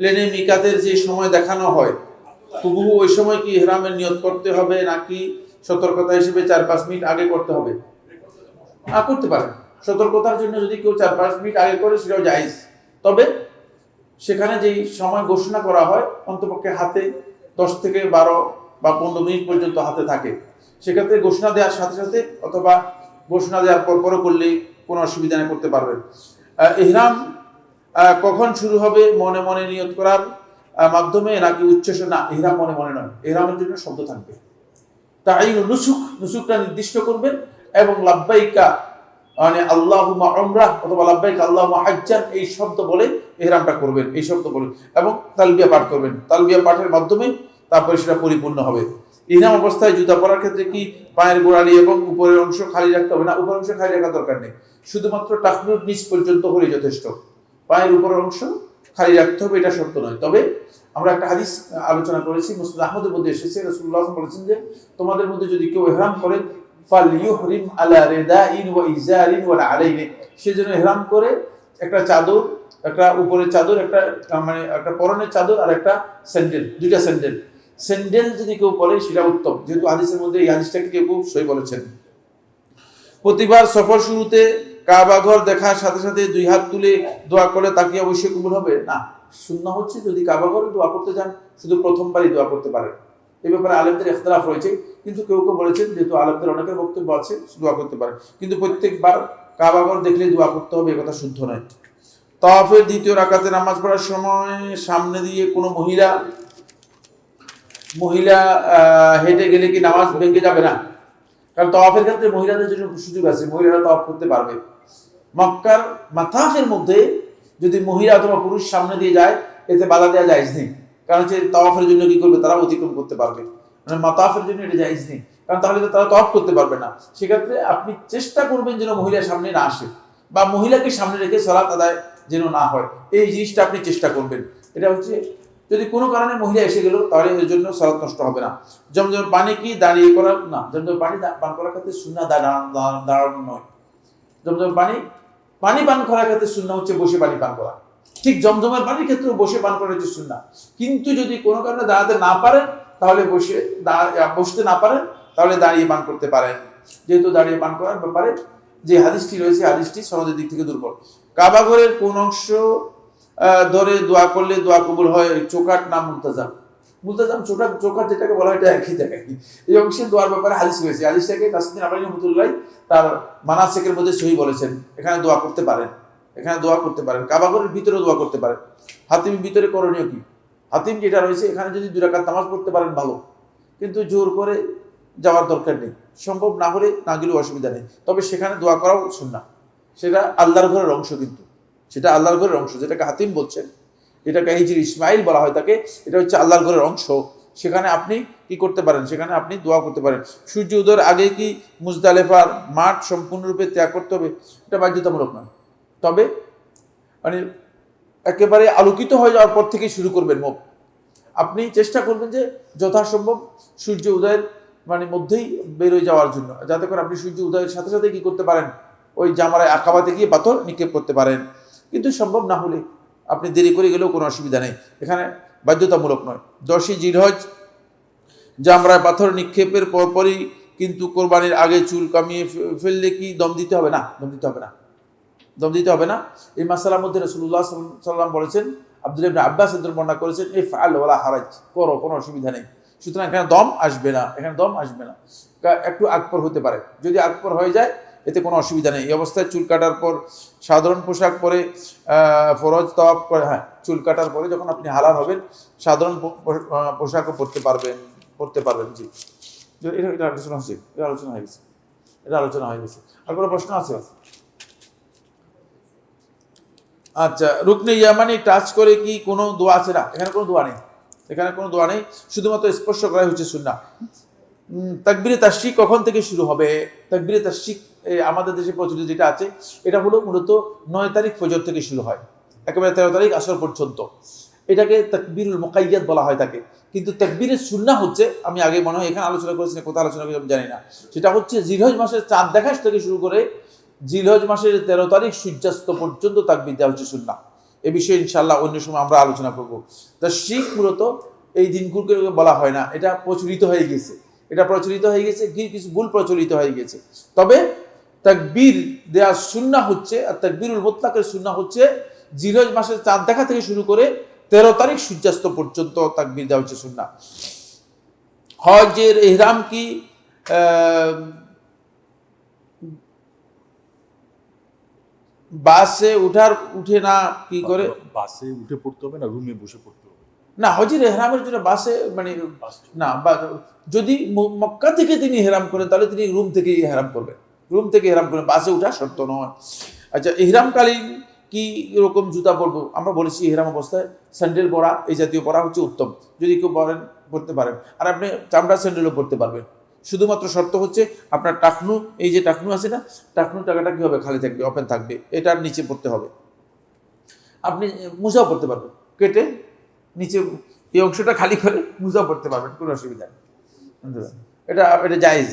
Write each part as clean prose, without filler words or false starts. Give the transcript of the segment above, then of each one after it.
প্লেনে মিকাতের যে সময় দেখানো হয় হুবহু ওই সময় কি ইহরামের নিয়ত করতে হবে নাকি সতর্কতা হিসেবে 4-5 মিনিট আগে করতে হবে? করতে পারেন। সতর্কতার জন্য যদি কেউ 4-5 মিনিট আগে করে সেটাও জায়েজ। তবে সেখানে যেই সময় ঘোষণা করা হয় অন্তপক্ষে হাতে 10 থেকে 12 বা 15 মিনিট পর্যন্ত হাতে থাকে। সেক্ষেত্রে ঘোষণা দেওয়ার সাথে সাথে অথবা ঘোষণা দেওয়ার পরও করলে কোনো অসুবিধা নেই, করতে পারবেন। ইহরাম কখন শুরু হবে? মনে মনে নিয়ত করার মাধ্যমে নাকি উচ্চারণ? না, ইহরাম মনে মনে নয়। ইহরামের জন্য শব্দ থাকবে। তাইয়ুন নুসুক, নুসুকটা নির্দিষ্ট করবেন এবং লাব্বাইকা মানে আল্লাহুম্মা উমরাহ অথবা লাব্বাইকা আল্লাহুম্মা হাজ্জান এই শব্দ বলে ইহরামটা করবেন, এই শব্দ বলে, এবং তালবিয়া পাঠ করবেন। তালবিয়া পাঠের মাধ্যমে তারপরে সেটা পরিপূর্ণ হবে। ইহরাম অবস্থায় জুতা পরার ক্ষেত্রে কি পায়ের গোড়ালি এবং উপরের অংশ খালি রাখতে হবে? না, উপরের অংশ খালি রাখার দরকার নেই। শুধুমাত্র টাকনুর নিচ পর্যন্ত হলে যথেষ্ট। পায়ের উপরের অংশ খালি রাখতে হবে এটা শর্ত নয়। তবে আমরা একটা হাদিস আলোচনা করেছি, মুসনাদ আহমদের মধ্যে এসেছে, রাসূলুল্লাহ বলেছেন যে তোমাদের মধ্যে যদি কেউ ইহরাম করে ফালইউহরিম আলা রিদাইন ওয়া ইজারিন ওয়া আলাইহি, সে যেন ইহরাম করে একটা চাদর, একটা উপরের চাদর, একটা মানে একটা পরনের চাদর আর একটা স্যান্ডেল, দুইটা স্যান্ডেল। স্যান্ডেল যদি কেউ পরে সেটা উত্তম, যেহেতু হাদিসের মধ্যে এই হাদিসটাকে কেউ সই বলেছেন। প্রতিবার সফর শুরুতে কাবা ঘর দেখার সাথে সাথে 2 হাত তুলে দোয়া করলে তা কি অবশ্যই কবুল হবে? না, সুন্নাহ হচ্ছে যদি কাবা ঘরে দোয়া করতে যান শুধু প্রথমবারই দোয়া করতে পারেন। এই ব্যাপারে আলেমদের ইখতিলাফ রয়েছে, কিন্তু কেউ কেউ বলেছেন যেহেতু আলেমদের অনেকের বক্তব্য আছে দোয়া করতে পারে, কিন্তু প্রত্যেকবার কাবা ঘর দেখলে দোয়া করতে হবে এ কথা শুদ্ধ নয়। তাওয়াফের দ্বিতীয় রাকাতে নামাজ পড়ার সময় সামনে দিয়ে কোনো মহিলা হেঁটে গেলে কি নামাজ ভেঙে যাবে? না, কারণ তাওয়াফের ক্ষেত্রে মহিলাদের জন্য সুযোগ আছে, মহিলারা তাওয়াফ করতে পারবে। মক্কার মাতাফের মধ্যে যদি মহিলা অথবা পুরুষ সামনে দিয়ে যায় এতে বাধা দেওয়া জায়েজ নেই, কারণ হচ্ছে তাওয়াফের জন্য কি করবে, তারা অতিক্রম করতে পারবে, মানে মাতাফের জন্য এটা জায়েজ নেই, কারণ তাহলে তো তারা তাওয়াফ করতে পারবে না। সেক্ষেত্রে আপনি চেষ্টা করবেন যেন মহিলা সামনে না আসে বা মহিলাকে সামনে রেখে সালাত আদায় যেন না হয়, এই জিনিসটা আপনি চেষ্টা করবেন। এটা হচ্ছে যদি কোনো কারণে মহিলা এসে গেল তাহলে এর জন্য সালাত নষ্ট হবে না। জমজমের পানি কি দাঁড়িয়ে করার? না, জমজমের পানি পান করার ক্ষেত্রে সুন্নাহ দাঁড়ানো নয়। জমজমের পানি পান করার ক্ষেত্রে সুন্নাহ হচ্ছে বসে পানি পান করা। ঠিক জমজমের পানির ক্ষেত্রেও বসে পান করা হচ্ছে সুন্নাহ। কিন্তু যদি কোনো কারণে দাঁড়াতে না পারেন তাহলে বসতে না পারেন তাহলে দাঁড়িয়ে পান করতে পারেন। যেহেতু দাঁড়িয়ে পান করার ব্যাপারে যে হাদিসটি রয়েছে হাদিসটি সনদের দিক থেকে দুর্বল। কাবা ঘরের কোন অংশ ধরে দোয়া করলে দোয়া কবুল হয়? চোকাট না মুলতাজাম? মুলতাজাম চোকাট যেটাকে বলা হয় এটা একই জায়গায়। এই অংশে দোয়ার ব্যাপারে হাদিস রয়েছে, হাদিসটাকে তাসনিদ আবানি রহমাতুল্লাহ তার মানাসিকের মধ্যে সহি বলেছেন, এখানে দোয়া করতে পারেন, এখানে দোয়া করতে পারেন, কাবা ঘরের ভিতরে দোয়া করতে পারেন। হাতিম ভিতরে করণীয় কি? হাতিম যেটা রয়েছে এখানে যদি 2 রাকাত নামাজ পড়তে পারেন ভালো, কিন্তু জোর করে যাওয়ার দরকার নেই, সম্ভব না হলে না গেলেও অসুবিধা নেই। তবে সেখানে দোয়া করাও সুন্নাহ, সেটা আল্লাহর ঘরের অংশ, কিন্তু সেটা আল্লাহর ঘরের অংশ, যেটাকে হাতিম বলছেন, এটাকে হিজরি ইসমাইল বলা হয় তাকে, এটা হচ্ছে আল্লাহর ঘরের অংশ। সেখানে আপনি কি করতে পারেন? সেখানে আপনি দোয়া করতে পারেন। সূর্য উদয়ের আগে কি মুজদালেফার মাঠ সম্পূর্ণরূপে ত্যাগ করতে হবে? এটা বাধ্যতামূলক নয়, তবে মানে একেবারে আলোকিত হয়ে যাওয়ার পর থেকে শুরু করবেন। আপনি চেষ্টা করবেন যে যথাসম্ভব সূর্য উদয়ের মানে মধ্যেই বেরোয় যাওয়ার জন্য, যাতে করে আপনি সূর্য উদয়ের সাথে সাথে কি করতে পারেন, ওই জামারায় আকাবাতে গিয়ে পাথর নিক্ষেপ করতে পারেন। কিন্তু সম্ভব না হলে আপনি দেরি করে গেলেও কোনো অসুবিধা নেই, এখানে বাধ্যতামূলক নয়। 10ই জিলহজ জামরায় পাথর নিক্ষেপের পরপরই কিন্তু কোরবানির আগে চুল কামিয়ে ফেললে কি দম দিতে হবে? না, দম দিতে হবে না। এই মাসালার মধ্যে রাসূলুল্লাহ সাল্লাল্লাহু আলাইহি ওয়াসাল্লাম বলেছেন, আব্দুল্লাহ ইবনে আব্বাস বর্ণনা করেছেন, ইফআল ওয়ালা হারাজ, করো, কোনো অসুবিধা নেই। সুতরাং এখানে দম আসবে না, একটু আকবর হতে পারে, যদি আকবর হয়ে যায় এতে কোনো অসুবিধা নেই। এই অবস্থায় চুল কাটার পর সাধারণ পোশাক পরে ফরজ তাওয়াফ করে, হ্যাঁ, চুল কাটার পরে যখন আপনি হালাল হবেন সাধারণ পোশাকও পরতে পারবেন। জি, এটা আলোচনা হয়ে গেছে। আর কোনো প্রশ্ন আছে? আচ্ছা, রুকনে ইয়ামানি টাচ করে কি কোনো দোয়া আছে? না, এখানে কোনো দোয়া নেই, শুধুমাত্র স্পর্শ করাই হচ্ছে সুন্নাহ। তাকবীরে তাশরিক কখন থেকে শুরু হবে? তাকবীরে তাশরিক আমাদের দেশে প্রচলিত যেটা আছে এটা হলো মূলত 9 তারিখ ফজর থেকে শুরু হয়, একেবারে 13 তারিখ আসর পর্যন্ত। এটাকে তাকবীরুল মুকাইয়াদ বলা হয় থাকে। কিন্তু তাকবীরের সুন্নাহ হচ্ছে, আমি আগে মনে হয় এখানে আলোচনা করেছি, কোথায় আলোচনা করেছি আমি জানি না, সেটা হচ্ছে জিলহজ মাসের চাঁদ দেখার থেকে শুরু করে জিলহজ মাসের 13 তারিখ সূর্যাস্ত পর্যন্ত তাকবীর দেওয়া হচ্ছে সুন্নাহ। এ বিষয়ে ইনশাআল্লাহ অন্য সময় আমরা আলোচনা করব। তাশরিক মূলত এই দিনগুলোকে বলা হয় না, এটা প্রচলিত হয়ে গেছে, কিছু ভুল প্রচলিত হয়ে গেছে। তবে তাকবীর দেওয়ার সুন্নাহ হচ্ছে, আর তাকবীরুল মুতলাকের সুন্নাহ হচ্ছে জিলহজ মাসের চাঁদ দেখা থেকে শুরু করে 13 তারিখ সূর্যাস্ত পর্যন্ত তাকবীর দেওয়া হচ্ছে সুন্নাহ। হজের ইহরাম কি বাসে উঠে না কি করে? বাসে উঠে পড়তে হবে না রুমে বসে পড়তে হবে? না, হজের ইহরামের জন্য বাসে না, যদি মক্কা থেকে তিনি ইহরাম করেন তাহলে তিনি রুম থেকে ইহরাম করবেন, বাসে উঠা শর্ত নয়। আচ্ছা, ইহরামকালীন কি এরকম জুতা পরবো? আমরা বলেছি ইহরাম অবস্থায় স্যান্ডেল পরা, এই জাতীয় পরা হচ্ছে উত্তম, যদি কেউ পরতে পারেন। আর আপনি চামড়ার স্যান্ডেলও পরতে পারবেন, শুধুমাত্র শর্ত হচ্ছে আপনার টাকনু, এই যে টাকনু আছে না, টাকনু টাকাটা কি হবে, খালি থাকবে, ওপেন থাকবে, এটার নিচে পড়তে হবে। আপনি মোজাও পড়তে পারবেন, কেটে নিচে এই অংশটা খালি করে মোজাও পড়তে পারবেন, কোনো অসুবিধা নেই। এটা জায়েজ।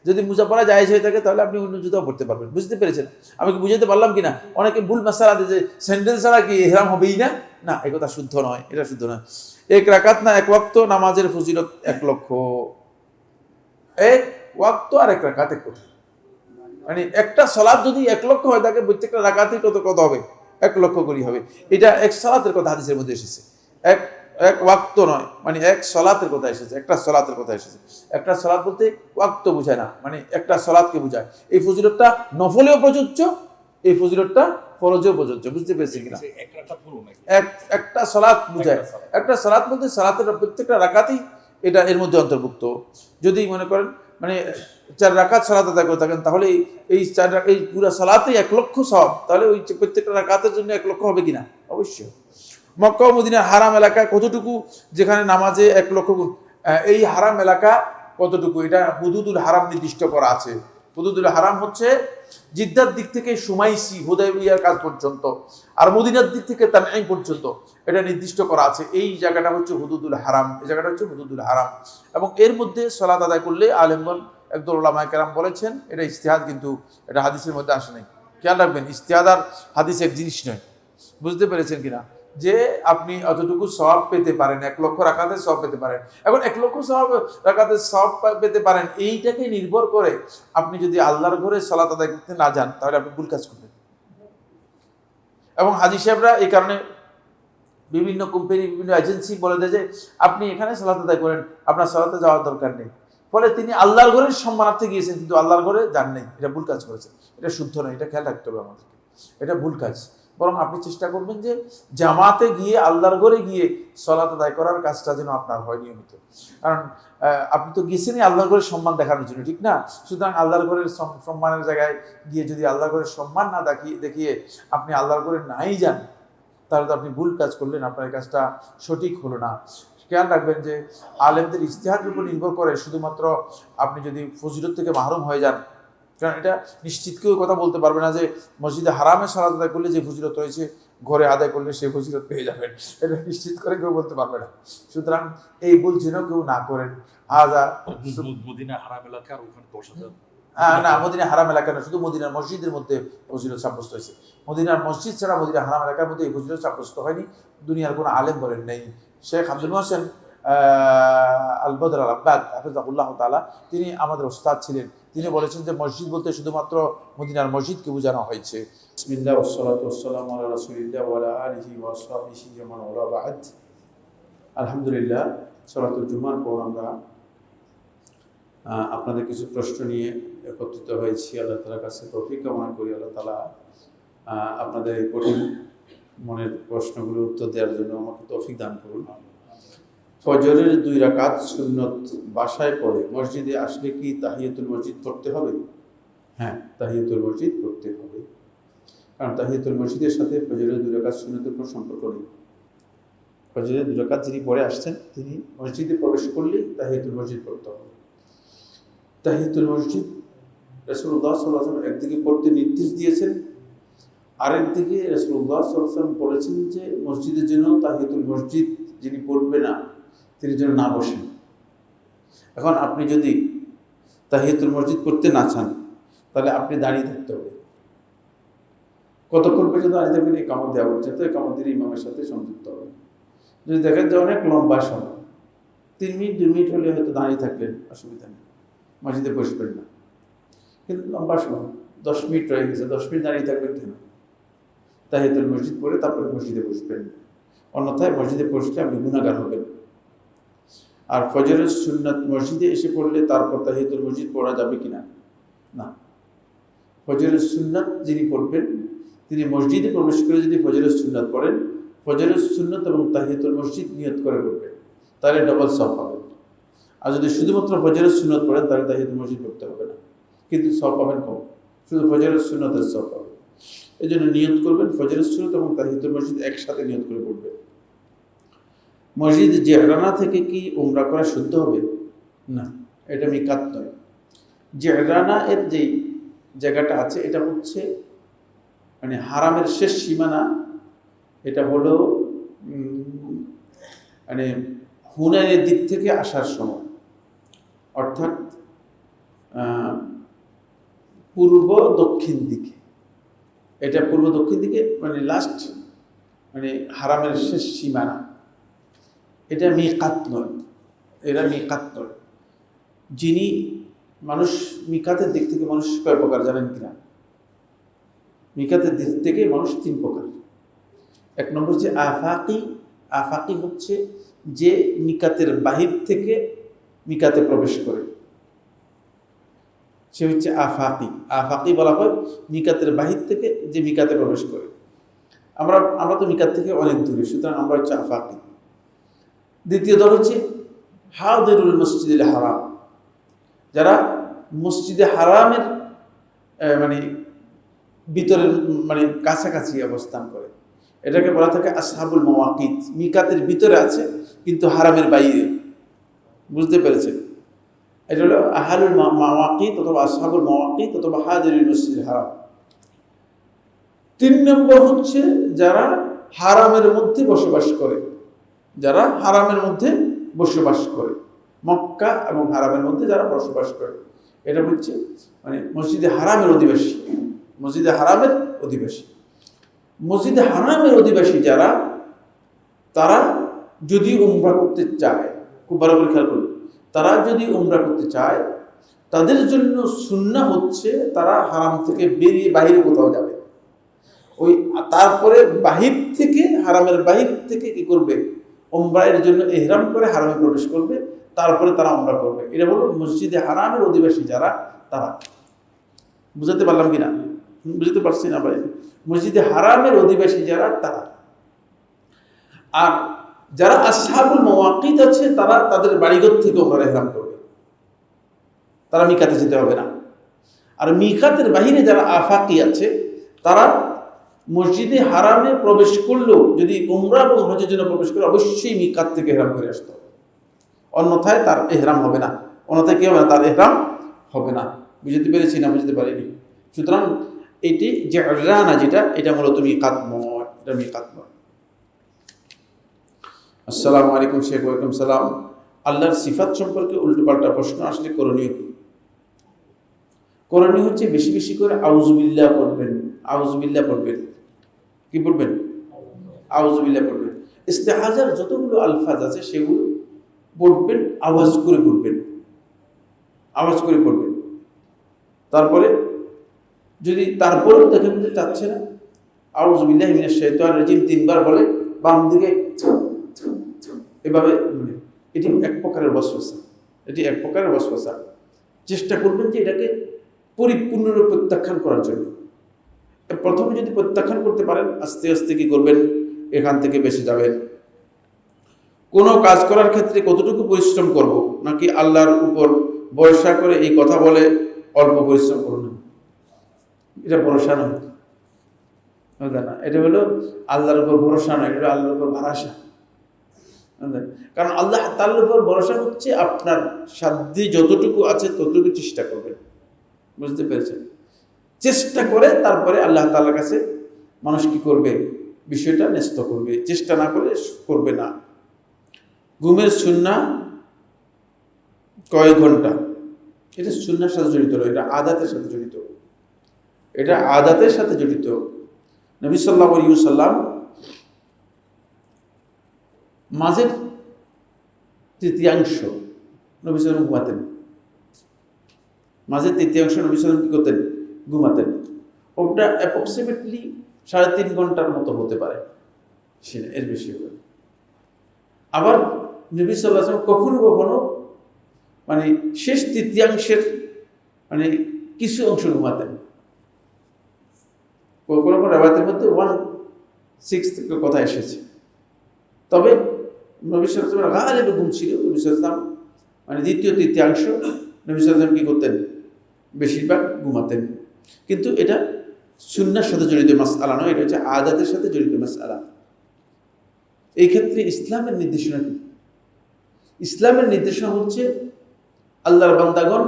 যদি মোজা পরা জায়েজ হয়ে থাকে তাহলে আপনি অন্য জুতাও পড়তে পারবেন। বুঝতে পেরেছেন? আমি কি বুঝাতে পারলাম কিনা? অনেকে ভুল মাসালা দিয়ে যে স্যান্ডেল ছাড়া কি ইহরাম হবেই না, না, এই কথা শুদ্ধ নয়, এটা শুদ্ধ নয়। 1 রাকাত না 1 ওয়াক্ত নামাজের ফজিলত 1 লক্ষ। 1 ওয়াক্ত আর 1 রাকাত এক কথা, মানে একটা সালাত যদি 1 লক্ষ হয় থাকে, প্রত্যেকটা রাকাতই কত হবে? 1 লক্ষ করে হবে। এটা এক সালাতের কথা হাদিসের মধ্যে এসেছে, এক ওয়াক্ত নয়, মানে এক সালাতের কথা এসেছে, একটা সালাতের কথা এসেছে। একটা সালাত বলতে ওয়াক্ত বোঝায় না, মানে একটা সালাতকে বোঝায়। এই ফজিলতটা নফলেও প্রযোজ্য, এই ফজিলতটা ফরজেও প্রযোজ্য। বুঝতে পেরেছি কিনা? একটা সালাত বোঝায়। একটা সালাত বলতে সালাতের প্রত্যেকটা রাকাতই এটা এর মধ্যে অন্তর্ভুক্ত। যদি মনে করেন মানে 4 রাকাত সালাত আদায় করে থাকেন, তাহলে এই পুরো সালাতেই 1 লক্ষ সওয়াব, তাহলে ওই প্রত্যেকটা রাকাতের জন্য 1 লক্ষ হবে কিনা? অবশ্যই। মক্কা ও মদিনার হারাম এলাকা কতটুকু যেখানে নামাজে 1 লক্ষ গুণ? এই হারাম এলাকা কতটুকু, এটা হুদুদুল হারাম নির্দিষ্ট করা আছে। হুদুদুল হারাম হচ্ছে জিদ্দার দিক থেকে সুমাইসি হুদায়বিয়ার কাজ পর্যন্ত, আর মদিনার দিক থেকে তানঈম পর্যন্ত এটা নির্দিষ্ট করা আছে। এই জায়গাটা হচ্ছে হুদুদুল হারাম, এই জায়গাটা হচ্ছে হুদুদুল হারাম। এবং এর মধ্যে সালাত আদায় করলে আলেমগণ, একদল উলামায়ে কেরাম বলেছেন, এটা ইজতিহাদ, কিন্তু এটা হাদিসের মধ্যে আসে নাই। খেয়াল রাখবেন, ইজতিহাদ আর হাদিস এক জিনিস নয়। বুঝতে পেরেছেন কিনা? যে আপনি অতটুকু সওয়াব পেতে পারেন, 1 লক্ষ রাকাতের সওয়াব পেতে পারেন। এখন 1 লক্ষ রাকাতের সওয়াব পেতে পারেন, এইটাকে নির্ভর করে আপনি যদি আল্লাহর ঘরে সালাত আদায় করতে না যান, তাহলে আপনি ভুল কাজ করবেন। এবং হাজী সাহেবরা এই কারণে বিভিন্ন কোম্পানি, বিভিন্ন এজেন্সি বলে দেয় যে আপনি এখানে সালাত আদায় করেন, আপনার সালাতে যাওয়ার দরকার নেই। ফলে তিনি আল্লাহর ঘরের সম্মানার্থে গিয়েছেন, কিন্তু আল্লাহর ঘরে যান নেই। এটা ভুল কাজ করেছেন, এটা শুদ্ধ নয়, এটা খেয়াল রাখতে হবে আমাদেরকে, এটা ভুল কাজ। বরং আপনি চেষ্টা করবেন যে জামাতে গিয়ে, আল্লাহর ঘরে গিয়ে সালাত আদায় করার কাজটা যেন আপনার হয় নিয়মিত। কারণ আপনি তো গেছেনই আল্লাহর ঘরের সম্মান দেখানোর জন্য, ঠিক না? সুতরাং আল্লাহর ঘরের সম্মানের জায়গায় গিয়ে যদি আল্লাহর ঘরের সম্মান না দেখিয়ে আপনি আল্লাহর ঘরে নাই যান, তাহলে তো আপনি ভুল কাজ করলেন, আপনার এই কাজটা সঠিক হলো না। খেয়াল রাখবেন যে আলেমদের ইজতিহাদের উপর নির্ভর করে শুধুমাত্র আপনি যদি ফজিলত থেকে মাহরুম হয়ে যান। কারণ এটা নিশ্চিত কেউ কথা বলতে পারবে না যে মসজিদে হারামে সালাত আদায় করলে যে ফজিলত রয়েছে ঘরে আদায় করলে সেই ফজিলত পেয়ে যাবেন, এটা নিশ্চিত করে কেউ বলতে পারবে না। সুতরাং এই ভুল যেন কেউ না করেন। মদিনা হারাম এলাকার ওখানে 10,000 না, মদিনা হারাম এলাকা না, শুধু মদিনার মসজিদের মধ্যে ফজিলত সাব্যস্ত হয়েছে। মদিনার মসজিদ ছাড়া মদিনা হারাম এলাকার মধ্যে এই ফজিলত সাব্যস্ত হয়নি, দুনিয়ার কোনো আলেম বলেন নেই। শেখ আব্দুল মোহসেন আল বদর আল আব্বাদ হাফিজাহুল্লাহ তাআলা, তিনি আমাদের ওস্তাদ ছিলেন, তিনি বলেছেন যে মসজিদ বলতে শুধুমাত্র মদিনার মসজিদকে বোঝানো হয়েছে। বিসমিল্লাহ ওয়াসসালাতু ওয়াসসালামু আলা রাসূলিল্লাহ ওয়া আলা আলিহি ওয়া আসহাবিহি ওয়া মান ওয়ালা বা'দ। আলহামদুলিল্লাহ, সালাতুল জুমার পর আমরা আপনাদের কিছু প্রশ্ন নিয়ে একত্রিত হয়েছি। আল্লাহ তাআলার কাছে তৌফিক কামনা করি, আল্লাহ তাআলা আপনাদের এই কঠিন মনের প্রশ্নগুলোর উত্তর দেওয়ার জন্য আমাকে তৌফিক দান করুন। ফজরের 2 রাকাত সুন্নত বাসায় পড়ে মসজিদে আসলে কি তাহিয়াতুল মসজিদ পড়তে হবে? হ্যাঁ, তাহিয়াতুল মসজিদ পড়তে হবে, কারণ তাহিয়াতুল মসজিদের সাথে ফজরের 2 রাকাত সুন্নতের কোনো সম্পর্ক নেই। ফজরের 2 রাকাত যিনি পড়ে আসছেন, তিনি মসজিদে প্রবেশ করলেই তাহিয়াতুল মসজিদ পড়তে হবে। তাহিয়াতুল মসজিদ রাসূলুল্লাহ সাল্লাল্লাহু আলাইহি ওয়াসাল্লাম একদিকে পড়তে নির্দেশ দিয়েছেন, আরেকদিকে রাসূলুল্লাহ সাল্লাল্লাহু আলাইহি ওয়াসাল্লাম বলেছেন যে মসজিদের জন্য তাহিয়াতুল মসজিদ যিনি পড়বে না, তিনি যেন না বসেন। এখন আপনি যদি তাহিয়াতুল মসজিদ পড়তে না চান, তাহলে আপনি দাঁড়িয়ে থাকতে হবে। কতক্ষণ পর্যন্ত দাঁড়িয়ে থাকবেন? ইকামত দেওয়া পর্যন্ত। ইকামত দিলে ইমামের সাথে সংযুক্ত হবে। যদি দেখেন যে অনেক লম্বা সময়, 3 মিনিট 2 মিনিট হলে হয়তো দাঁড়িয়ে থাকলেন, অসুবিধা নেই, মসজিদে বসবেন না। কিন্তু লম্বা সময় 10 মিনিট রয়ে গেছে, 10 মিনিট দাঁড়িয়ে থাকবেন কেন? তাহিয়াতুল মসজিদ পড়ে তারপরে মসজিদে বসবেন, অন্যথায় মসজিদে বসলে আপনি গুনাহগার হবেন। আর ফজরের সুন্নাত মসজিদে এসে পড়লে তারপর তাহিয়াতুল মসজিদ পড়া যাবে কিনা? না। ফজরের সুন্নাত যিনি পড়বেন তিনি মসজিদে প্রবেশ করে যদি ফজরের সুন্নাত পড়েন, ফজরের সুন্নাত এবং তাহিয়াতুল মসজিদ নিয়ত করে পড়বেন, তাহলে ডবল সওয়াব পাবেন। আর যদি শুধুমাত্র ফজরের সুন্নাত পড়েন তাহলে তাহিয়াতুল মসজিদ পড়তে হবে না, কিন্তু সওয়াব পাবেন কম, শুধু ফজরের সুন্নাতের সওয়াব পাবেন। এই জন্য নিয়ত করবেন ফজরের সুন্নাত এবং তাহিয়াতুল মসজিদ একসাথে নিয়ত করে পড়বেন। মসজিদ জিহরানা থেকে কি উমরা করা শুদ্ধ হবে? না, এটা মিকাত নয়। জিহরানা এর যেই জায়গাটা আছে এটা হচ্ছে মানে হারামের শেষ সীমানা। এটা হলো মানে হুনাইনের দিক থেকে আসার সময়, অর্থাৎ পূর্ব দক্ষিণ দিকে। এটা পূর্ব দক্ষিণ দিকে মানে লাস্ট মানে হারামের শেষ সীমানা। এটা মিকাত নয়, এটা মিকাত নয়। যিনি মানুষ মিকাতের দিক থেকে মানুষ কয় প্রকার জানেন কিনা? মিকাতের দিক থেকে মানুষ 3 প্রকার। 1 নম্বর হচ্ছে আফাকি। আফাকি হচ্ছে যে মিকাতের বাহির থেকে মিকাতে প্রবেশ করে, সে হচ্ছে আফাকি। আফাকি বলা হয় মিকাতের বাহির থেকে যে মিকাতে প্রবেশ করে। আমরা তো মিকাত থেকে অনেক দূরে, সুতরাং আমরা হচ্ছে আফাকি। দ্বিতীয় দল হচ্ছে হাদিরুল মসজিদুল হারাম, যারা মসজিদে হারামের মানে ভিতরের মানে কাছাকাছি অবস্থান করে। এটাকে বলা থাকে আসহাবুল মাওয়াকিত। মিকাতের ভিতরে আছে কিন্তু হারামের বাইরে। বুঝতে পেরেছেন? এটা হলো আহলুল মাওয়াকিত অথবা আসহাবুল মাওয়াকিত অথবা হাদিরুল মসজিদুল হারাম। 3 নম্বর হচ্ছে যারা হারামের মধ্যে বসবাস করে, যারা হারামের মধ্যে বসবাস করে, মক্কা এবং হারামের মধ্যে যারা বসবাস করে, এটা হচ্ছে মানে মসজিদে হারামের অধিবাসী। মসজিদে হারামের অধিবাসী, মসজিদে হারামের অধিবাসী যারা, তারা যদি উমরা করতে চায়, খুব ভালো করে খেয়াল করুন, তারা যদি উমরা করতে চায় তাদের জন্য সুন্নাহ হচ্ছে তারা হারাম থেকে বেরিয়ে বাহিরে কোথাও যাবে। ওই তারপরে বাহির থেকে, হারামের বাহির থেকে কি করবে? উমরার জন্য ইহরাম করে হারামে প্রবেশ করবে, তারপরে তারা উমরা করবে। এটা হলো মসজিদে হারামের অধিবাসী যারা, তারা। বুঝাতে পারলাম কিনা? বুঝতে পারছি না ভাই? মসজিদে হারামের অধিবাসী যারা, তারা। আর যারা আসহাবুল মাওয়াকিত আছে তারা তাদের বাড়িঘর থেকে উমরা ইহরাম করবে, তারা মিকাতে যেতে হবে না। আর মিকাতের বাহিরে যারা আফাকি আছে তারা মসজিদে হারামে প্রবেশ করলেও যদি উমরা এবং হজের জন্য প্রবেশ করে অবশ্যই মিকাত থেকে ইহরাম করে আসতে হবে, অন্যথায় তার ইহরাম হবে না। অন্যথায় কি হবে না? তার ইহরাম হবে না। বুঝতে পেরেছি না? বুঝতে পারিনি? সুতরাং এটি যে জিহরানা যেটা, এটা মূলত মিকাত নয়, এটা মিকাত নয়। আসসালামু আলাইকুম শেখ। ওয়ালাইকুম সালাম। আল্লাহর সিফাত সম্পর্কে উল্টোপাল্টা প্রশ্ন আসলে করণীয় কি? করণীয় হচ্ছে বেশি বেশি করে আউযুবিল্লাহ পড়বেন। আউযুবিল্লাহ পড়বেন। কি পড়বেন? আউযুবিল্লাহ পড়বেন। ইস্তেআযার যতগুলো আলফাজ আছে সেগুলো পড়বেন, আওয়াজ করে পড়বেন, আওয়াজ করে পড়বেন। তারপরে যদি তারপরেও দেখেন যে চাচ্ছে না, আউযুবিল্লাহি মিনাশ শাইতানির রাজিম 3 বার বলে বাম দিকে এভাবে, এটি এক প্রকারের ওয়াসওয়াসা। এটি এক প্রকারের ওয়াসওয়াসা। চেষ্টা করবেন যে এটাকে পরিপূর্ণরূপে প্রত্যাখ্যান করার জন্য। প্রথমে যদি প্রত্যাখ্যান করতে পারেন, আস্তে আস্তে কি করবেন? এখান থেকে বেঁচে যাবেন। কোনো কাজ করার ক্ষেত্রে কতটুকু পরিশ্রম করব, নাকি আল্লাহর উপর ভরসা করে এই কথা বলে অল্প পরিশ্রম করুন, এটা ভরসা নয়। না, এটা হলো আল্লাহর উপর ভরসা নয়, এটা আল্লাহর উপর ভরসা। কারণ আল্লাহ তাআলার উপর ভরসা হচ্ছে আপনার সাধ্যে যতটুকু আছে ততটুকু চেষ্টা করবেন। বুঝতে পেরেছেন? চেষ্টা করে তারপরে আল্লাহ তাআলার কাছে মানুষ কি করবে? বিষয়টা ন্যস্ত করবে। চেষ্টা না করে করবে না। ঘুমের সুন্নাহ কয় ঘন্টা? এটা সুন্নাহর সাথে জড়িত নয়, এটা আদাতের সাথে জড়িত। এটা আদাতের সাথে জড়িত। নবী সাল্লাল্লাহু আলাইহি ওয়াসাল্লাম মাঝের তৃতীয়াংশ নবী সাল্লাল্লাহু ঘুমাতেন, মাঝের তৃতীয়াংশ নবী সাল্লাল্লাহু কি করতেন? ঘুমাতেন। ওটা অ্যাপ্রক্সিমেটলি 3.5 ঘন্টার মতো হতে পারে, সেটা এর বেশি হবে। আবার নবী সাল্লাল্লাহু আলাইহি ওয়াসাল্লাম কখনো কখনো মানে শেষ তৃতীয়াংশের মানে কিছু অংশ ঘুমাতেন। কোনো কোনো রাওয়ায়াতের মধ্যে 1/6 কথা এসেছে। তবে নবী সাল্লাল্লাহু আলাইহি ওয়াসাল্লাম গালিব ঘুম ছিল। নবী সাল্লাল্লাহু আলাইহি ওয়াসাল্লাম মানে দ্বিতীয় তৃতীয়াংশ নবী সাল্লাল্লাহু আলাইহি ওয়াসাল্লাম কি করতেন? বেশিরভাগ ঘুমাতেন। কিন্তু এটা সুন্নাহর সাথে জড়িত মাসআলা নয়, এটা হচ্ছে আদাতের সাথে জড়িত মাসআলা। এই ক্ষেত্রে ইসলামের নির্দেশনা কি? ইসলামের নির্দেশনা হচ্ছে আল্লাহর বান্দাগণ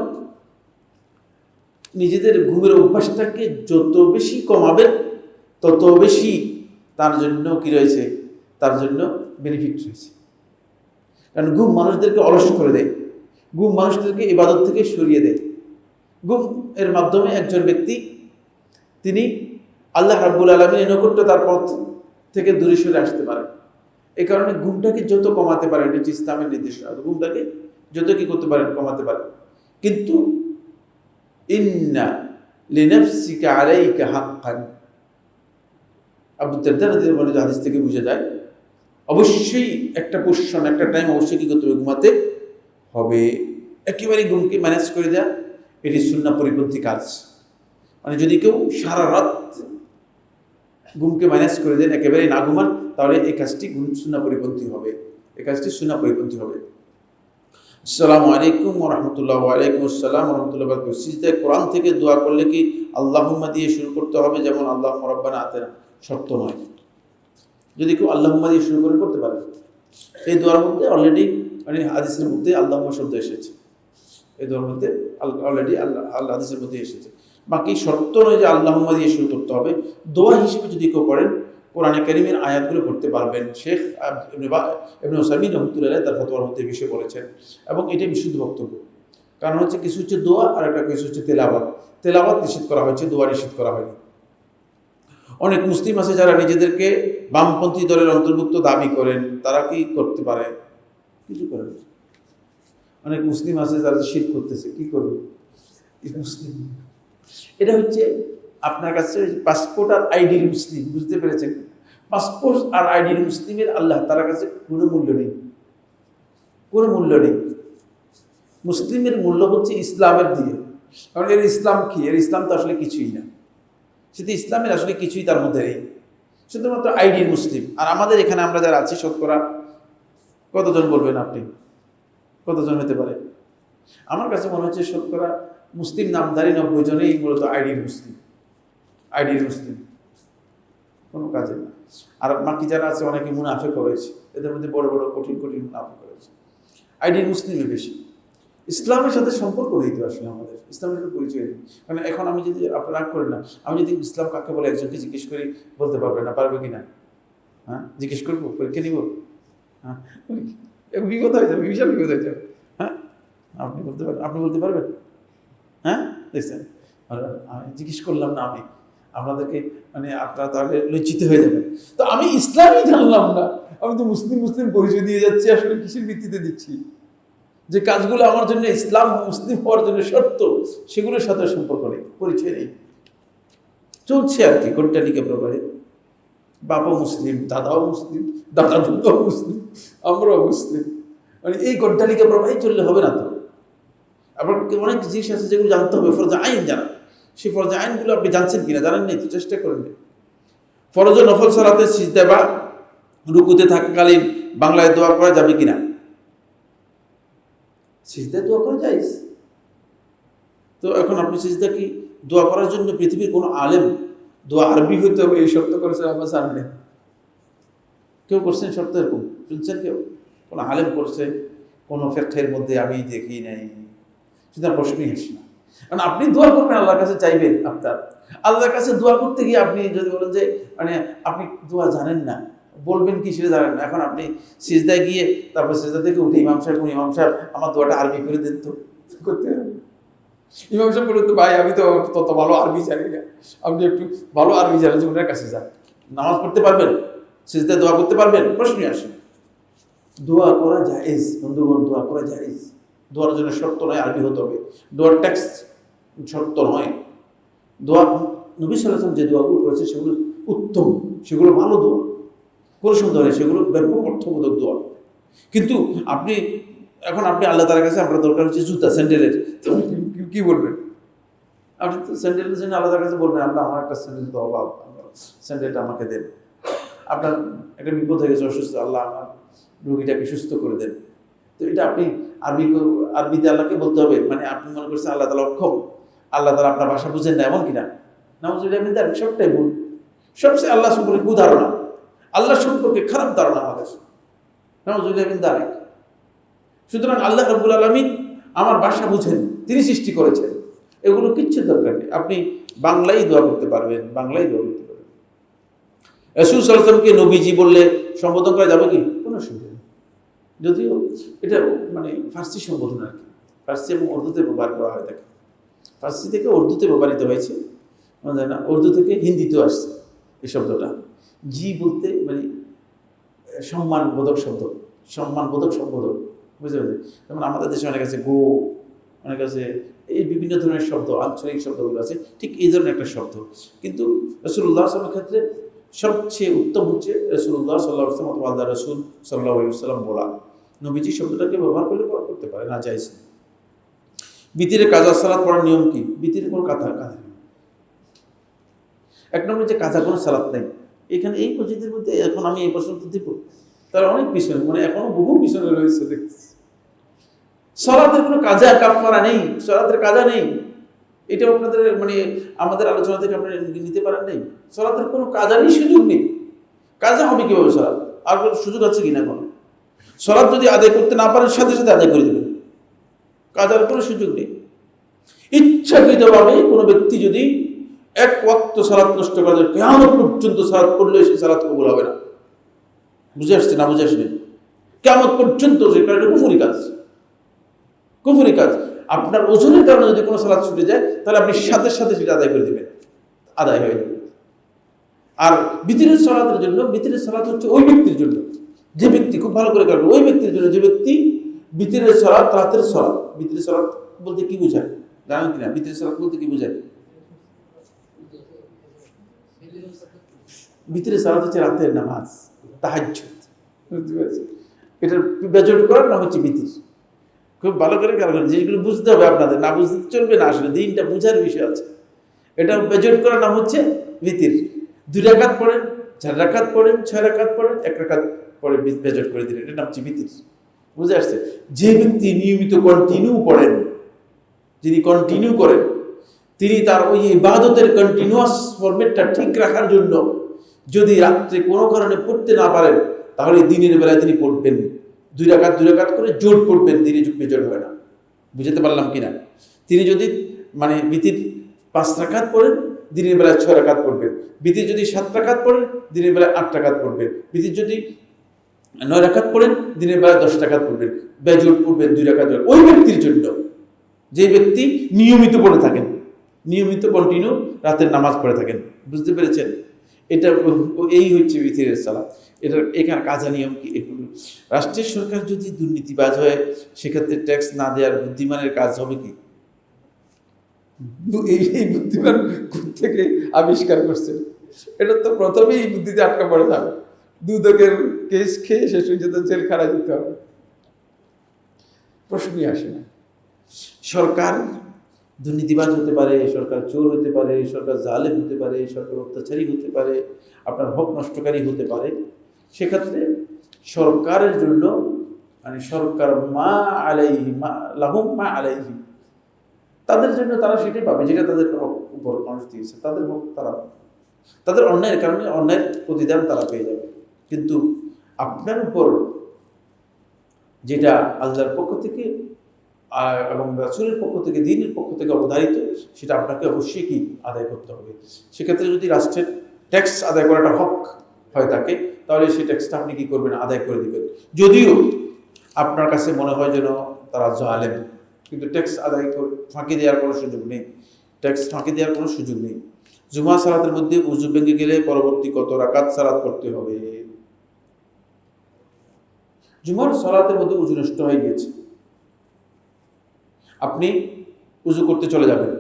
নিজেদের ঘুমের অভ্যাসটাকে যত বেশি কমাবেন তত বেশি তার জন্য কি রয়েছে? তার জন্য বেনিফিট রয়েছে। কারণ ঘুম মানুষদেরকে অলস করে দেয়, ঘুম মানুষদেরকে ইবাদত থেকে সরিয়ে দেয়। ঘুম এর মাধ্যমে একজন ব্যক্তি তিনি আল্লাহ রাব্বুল আলামিনের নৈকট্যতার পথ থেকে দূরে সরে আসতে পারেন। এই কারণে ঘুমটাকে যত কমাতে পারেন, এটা হচ্ছে ইসলামের নির্দেশনা। ঘুমটাকে যত কি করতে পারেন? কমাতে পারেন। কিন্তু ইন্না লিনাফসিকা আলাইকা হাক্কান, আবু দারদা রাদিয়াল্লাহু আনহু হাদিস থেকে বোঝা যায় অবশ্যই একটা পোরশন, একটা টাইম অবশ্যই কি করতে হবে? ঘুমাতে হবে। একেবারে ঘুমকে ম্যানেজ করে দেয়া এটি সুন্নাহ পরিপন্থী কাজ। মানে যদি কেউ সারা রাত ঘুমকে ম্যানেজ করে দেন, একেবারে না ঘুমান, তাহলে এই কাজটি সুন্নাহ পরিপন্থী হবে, এই কাজটি সুন্নাহ পরিপন্থী হবে। আসসালামু আলাইকুম ওয়া রাহমাতুল্লাহ। ওয়া আলাইকুম আসসালাম ওয়া রাহমাতুল্লাহ ওয়া বারাকাতুহু। সিজদায় কোরআন থেকে দোয়া করলে কি আল্লাহুম্মা দিয়ে শুরু করতে হবে, যেমন আল্লাহুম্মা রাব্বানা আতিনা? শর্ত নয়। যদি কেউ আল্লাহুম্মা দিয়ে শুরু করতে পারে, এই দোয়ার মধ্যে অলরেডি মানে হাদিসের মধ্যে আল্লাহুম্মা শব্দ এসেছে, এই দোয়ার মধ্যে অলরেডি আল্লাহ হাদিসের মধ্যে এসেছে। বাকি শর্ত নয় যে আল্লাহুম্মা দিয়ে শুরু করতে হবে। দোয়া হিসেবে যদি কেউ পড়েন, কোরআনে কারীমের আয়াতগুলো পড়তে পারবেন। শেখ ইবনে উসাইমিন রাহমাতুল্লাহ আলাইহি তার ফতোয়ার মধ্যে বিষয় বলেছেন, এবং এটাই বিশুদ্ধ বক্তব্য। কারণ হচ্ছে কিছু হচ্ছে দোয়া আর একটা কিছু হচ্ছে তেলাওয়াত। তেলাওয়াত নিষেধ করা হয়েছে, দোয়া নিষেধ করা হয়নি। অনেক মুসলিম আছে যারা নিজেদেরকে বামপন্থী দলের অন্তর্ভুক্ত দাবি করেন, তারা কি করতে পারে? কিছু করে না। অনেক মুসলিম আছে যারা শিরক করতেছে, কি করবে? মুসলিম এটা হচ্ছে আপনার কাছে পাসপোর্ট আর আইডির মুসলিম, বুঝতে পেরেছেন? পাসপোর্ট আর আইডির মুসলিমের আল্লাহ তার কাছে কোনো মূল্য নেই, কোনো মূল্য নেই। মুসলিমের মূল্য হচ্ছে ইসলামের দিয়ে। কারণ এর ইসলাম কি? এর ইসলাম তো আসলে কিছুই না, সেটা ইসলামের আসলে কিছুই তার মধ্যে নেই, শুধুমাত্র আইডির মুসলিম। আর আমাদের এখানে আমরা যারা আছি শতকরা কতজন বলবেন আপনি? কতজন হতে পারে? আমার কাছে মনে হচ্ছে শতকরা মুসলিম নামধারী 90 জনেই মূলত আইডির মুসলিম, আইডির মুসলিম, কোনো কাজে না। আর বাকি যারা আছে অনেকে মুনাফিক রয়েছে, এদের মধ্যে বড় বড় কঠিন কঠিন মুনাফিক রয়েছে। আইডির মুসলিমই বেশি। ইসলামের সাথে সম্পর্ক নেই তো আসলে আমাদের, ইসলামের সাথে পরিচয় নেই। কারণ এখন আমি যদি আপনারা রাগ করেন না, আমি যদি ইসলাম কাকে বলে একজনকে জিজ্ঞেস করি, বলতে পারবে না, পারবে কি না? হ্যাঁ, জিজ্ঞেস করবো, পরীক্ষা নিব? হ্যাঁ, বিপদ হয়ে যাবে, বিশাল বিপদ হয়ে যাবে। হ্যাঁ, আপনি বলতে পারবেন? আপনি বলতে পারবেন? হ্যাঁ, দেখছেন, আমি জিজ্ঞেস করলাম না, আমি আপনাদেরকে মানে আপনারা তাহলে লজ্জিত হয়ে যাবেন। তো আমি ইসলামই জানলাম না, আমি তো মুসলিম মুসলিম পরিচয় দিয়ে যাচ্ছি। আসলে কিসের ভিত্তিতে দিচ্ছি? যে কাজগুলো আমার জন্য ইসলাম মুসলিম হওয়ার জন্য শর্ত, সেগুলোর সাথে সম্পর্ক নেই, পরিচয় নেই, চলছে আর কি গোটালিকা প্রবাহে। বাবাও মুসলিম, দাদাও মুসলিম, দাদা দাদাও মুসলিম, আমরাও মুসলিম, মানে এই গোটালিকা প্রবাহে চললে হবে না তো। আবার অনেক জিনিস আছে যেগুলো জানতে হবে, ফরজে আইন জানা। সেই ফরজে আইনগুলো আপনি জানছেন কিনা, জানেন নাই তো, চেষ্টা করেন। ফরজ ও নফল সালাতে সিজদা বা রুকুতে থাকাকালীন বাংলায় দোয়া করা যাবে কিনা? সিজদায় দোয়া করা যায়। তো এখন আপনি সিজদা কি দোয়া করার জন্য পৃথিবীর কোনো আলেম দোয়া আরবি হইতে হবে এই শর্ত করেছেন আমার সামনে? কেউ করছেন শর্ত এরকম? শুনছেন কেউ? কোনো আলেম করছে? কোনো ফেকহের মধ্যে আমি দেখি নাই। সেটা প্রশ্নই আসে না। কারণ আপনি দোয়া করবেন, আল্লাহর কাছে চাইবেন। আপনার আল্লাহর কাছে দোয়া করতে গিয়ে আপনি যদি বলেন যে মানে আপনি দোয়া জানেন না, বলবেন কি সেটা জানেন না, এখন আপনি সিজদায় গিয়ে তারপর সিজদা থেকে উঠে ইমাম সাহেব আমার দোয়াটা আরবি করে দেন তো, করতে হবে। ইমাম সাহেব বলুন তো ভাই আমি তো তত ভালো আরবি জানি না, আপনি একটু ভালো আরবি জানেন যে ওনার কাছে যান। নামাজ পড়তে পারবেন, সিজদায় দোয়া করতে পারবেন? প্রশ্নই আসে। দোয়া করা জায়েজ বন্ধুগণ, দোয়া করা জায়েজ। দোয়ার জন্য শর্ত নয় আরবি হতে হবে, দোয়ার টেক্সট শর্ত নয়। দোয়া নবী সাল্লাল্লাহু আলাইহি ওয়াসাল্লাম যে দোয়াগুলো করেছে সেগুলো উত্তম, সেগুলো ভালো দোয়া, কোনো সন্দেহ নেই, সেগুলো ব্যাপক অর্থবোধক দোয়া। কিন্তু আপনি আল্লাহ তাআলার কাছে আপনার দরকার হচ্ছে জুতা, স্যান্ডেলের, তো কি বলবেন? আপনি তো স্যান্ডেলের জন্য আল্লাহ তাআলার কাছে বলবেন, আল্লাহ আমার একটা স্যান্ডেল তো অভাব, স্যান্ডেলটা আমাকে দেন। আপনার একটা বিপদ হয়ে গেছে, অসুস্থ, আল্লাহ আমার রোগীটাকে সুস্থ করে দেন। তো এটা আপনি আরবিতে আল্লাহকে বলতে হবে, মানে আপনি মনে করছেন আল্লাহ তাআলা অক্ষম, আল্লাহ তাআলা আপনার ভাষা বুঝেন না, এমন কিনা? নাউযুবিল্লাহ মিন যালিক, সবটাই ভুল। সবচেয়ে আল্লাহ সম্পর্কে কুধারণা, আল্লাহ সম্পর্কে খারাপ ধারণা আমাদের, নাউযুবিল্লাহ মিন যালিক। সুতরাং আল্লাহ রাব্বুল আলামিন আমার ভাষা বুঝেন, তিনি সৃষ্টি করেছেন, এগুলো কিচ্ছু দরকার নেই। আপনি বাংলায় দোয়া করতে পারবেন, বাংলায় দোয়া করতে পারবেন। রাসূল সাল্লাল্লাহু আলাইহি ওয়াসাল্লামকে নবীজি বললে সম্বোধন করা যাবে কি? কোনো অসুবিধা নেই। যদিও এটা মানে ফার্সি সম্বোধন আর কি, ফার্সি এবং উর্দুতে ব্যবহার করা হয় থাকে। ফার্সি থেকে উর্দুতে ব্যবহৃত হয়েছে, মানে না, উর্দু থেকে হিন্দিতেও আসছে এই শব্দটা। জি বলতে মানে সম্মানবোধক শব্দ, সম্মানবোধক সম্বোধন, বুঝতে পারছেন? যেমন আমাদের দেশে অনেক আছে গো, অনেক আছে, এই বিভিন্ন ধরনের শব্দ, আঞ্চলিক শব্দগুলো আছে, ঠিক এই ধরনের একটা শব্দ। কিন্তু রাসূলুল্লাহ সাল্লাল্লাহু আলাইহি ওয়াসাল্লামের ক্ষেত্রে সবচেয়ে উত্তম হচ্ছে রাসূলুল্লাহ সাল্লাল্লাহু আলাইহি ওয়াসাল্লাম অথবা আল্লাহ রাসূল সাল্লাল্লাহু আলাইহি ওয়াসাল্লাম বলা। নবীজি শব্দটাকে ব্যবহার করতে পারে না, জায়েজ। বিতিরে কাজা সালাত পড়ার নিয়ম কি? বিতিরে কোনো কাজা নেই। এক নম্বর যে কাজা কোনো সালাত নেই, এখানে এই মসজিদের মধ্যে এখন আমি এই প্রশ্ন দিব, তার অনেক পিছনে, মানে এখনো বহু পিছনে রয়েছে দেখতেছি। সালাতের কোনো কাজা কাফারা নেই, সালাতের কাজা নেই, এটা আপনাদের মানে আমাদের আলোচনা থেকে আপনারা নিতে পারেন নাই। সালাতের কোনো কাজারই সুযোগ নেই। কাজা হবে কিভাবে সালাত? আর কোনো সুযোগ আছে কিনা কোনো? সালাত যদি আদায় করতে না পারেন সাথে সাথে আদায় করে দেবেন, কাজার কোনো সুযোগ নেই। ইচ্ছাকৃতভাবে কোনো ব্যক্তি যদি এক ওয়াক্ত সালাত নষ্ট করে দেয়, কিয়ামত পর্যন্ত সালাত পড়লে সেই সালাত কবুল হবে না। বুঝে আসছে না? বুঝে আসেনি? কিয়ামত পর্যন্ত সেটা একটা কুফরি কাজ, কুফরি কাজ। আপনার ওজনের কারণে যদি কোনো সালাত ছুটে যায়, তাহলে আপনি সাথে সাথে সেটা আদায় করে দেবেন, আদায় হয়ে যাবে। আর বিতিরের সালাতের জন্য, বিতিরের সালাত হচ্ছে ওই ব্যক্তির জন্য যে ব্যক্তি, খুব ভালো করে কাটবে, ওই ব্যক্তির জন্য যে ব্যক্তি বিতিরের সালাত, রাতের সালাত। বিতিরের সালাত বলতে কি বোঝায় জানেন কিনা? বিতিরের সালাত বলতে কি বোঝায়? বিতিরের সালাত হচ্ছে রাতের নামাজ, তাহাজ্জুদ। বুঝতে পেরেছেন? এটার বেজট করার নাম হচ্ছে বিতির। খুব ভালো করে খেয়াল করেন, যেগুলো বুঝতে হবে আপনাদের, না বুঝতে চলবে না। আসলে দিনটা বুঝার বিষয় আছে। এটা বেজট করার নাম হচ্ছে বিতির। 2 রাকাত পড়েন, 4 রাকাত পড়েন, 6 রাকাত পড়েন, 1 রাকাত পরে বেজট করে দিলেন, এটার নাম হচ্ছে বিতির। বুঝে আসছে? যে ব্যক্তি নিয়মিত কন্টিনিউ পড়েন, যিনি কন্টিনিউ করেন, তিনি তার ওই ইবাদতের কন্টিনিউয়াস ফরম্যাটটা ঠিক রাখার জন্য যদি রাত্রে কোনো কারণে পড়তে না পারেন, তাহলে দিনের বেলায় তিনি পড়বেন 2 রাকাত করে জোট পড়বেন, দিনে বেজট হয় না। বুঝতে পারলাম কিনা? তিনি যদি মানে বিতির 5 রাকাত পড়েন, দিনের বেলায় 6 রাকাত পড়বেন। বিতির যদি 7 রাকাত পড়েন, দিনের বেলায় 8 রাকাত পড়বেন। বিতির যদি 9 রাকাত পড়েন, দিনের বেলায় 10 রাকাত পড়বেন, বেজট পড়বেন 2 রাকাত। ওই ব্যক্তির জন্য যে ব্যক্তি নিয়মিত পড়ে থাকেন, নিয়মিত কন্টিনিউ রাতের নামাজ পড়ে থাকেন। বুঝতে পেরেছেন? এটা এই হচ্ছে বিতিরের সালাত। এটা এখানে কাজা নিয়ম কি? এগুলো রাষ্ট্রের সরকার যদি দুর্নীতিবাজ হয়, সেক্ষেত্রে ট্যাক্স না দেওয়ার বুদ্ধিমানের কাজ হবে কি? এই বুদ্ধিমান থেকে আবিষ্কার করছে, এটা তো প্রথমেই এই বুদ্ধিতে আটকা পড়ে যাবে। দুদকের কেস খেয়ে শেষ হয়ে যেতে জেলখানায় যেতে হবে, প্রশ্নই আসে না। সরকার দুর্নীতিবাজ হতে পারে, সরকার চোর হতে পারে, সরকার জালেম হতে পারে, সরকার অত্যাচারী হতে পারে, আপনার হক নষ্টকারী হতে পারে। সেক্ষেত্রে সরকারের জন্য মানে সরকার মা আলাইহি লাহুম মা আলাইহি, তাদের জন্য তারা সেটাই পাবে যেটা তাদের উপর মানুষ দিয়েছে, তাদের হক তারা, তাদের অন্যায়ের কারণে অন্যায়ের প্রতিদান তারা পেয়ে যাবে। কিন্তু আপনার উপর যেটা আল্লাহর পক্ষ থেকে এবং রাসূলের পক্ষ থেকে, দ্বীনের পক্ষ থেকে অবধারিত, সেটা আপনাকে অবশ্যই কি আদায় করতে হবে। সেক্ষেত্রে যদি রাষ্ট্রের ট্যাক্স আদায় করাটা হক হয় থাকে, তাহলে সেই ট্যাক্সটা আপনি কি করবেন? আদায় করে দিবেন। যদিও আপনার কাছে মনে হয় যেন তারা জালেম, কিন্তু ট্যাক্স আদায় ফাঁকি দেওয়ার কোনো সুযোগ নেই, ট্যাক্স ফাঁকি দেওয়ার কোনো সুযোগ নেই। জুমা সালাতের মধ্যে উযু ভেঙে গেলে পরবর্তী কত রাকাত সালাত পড়তে হবে? জুমার সালাতের মধ্যে উযু নষ্ট হয়ে গেছে, আপনি উযু করতে চলে যাবেন।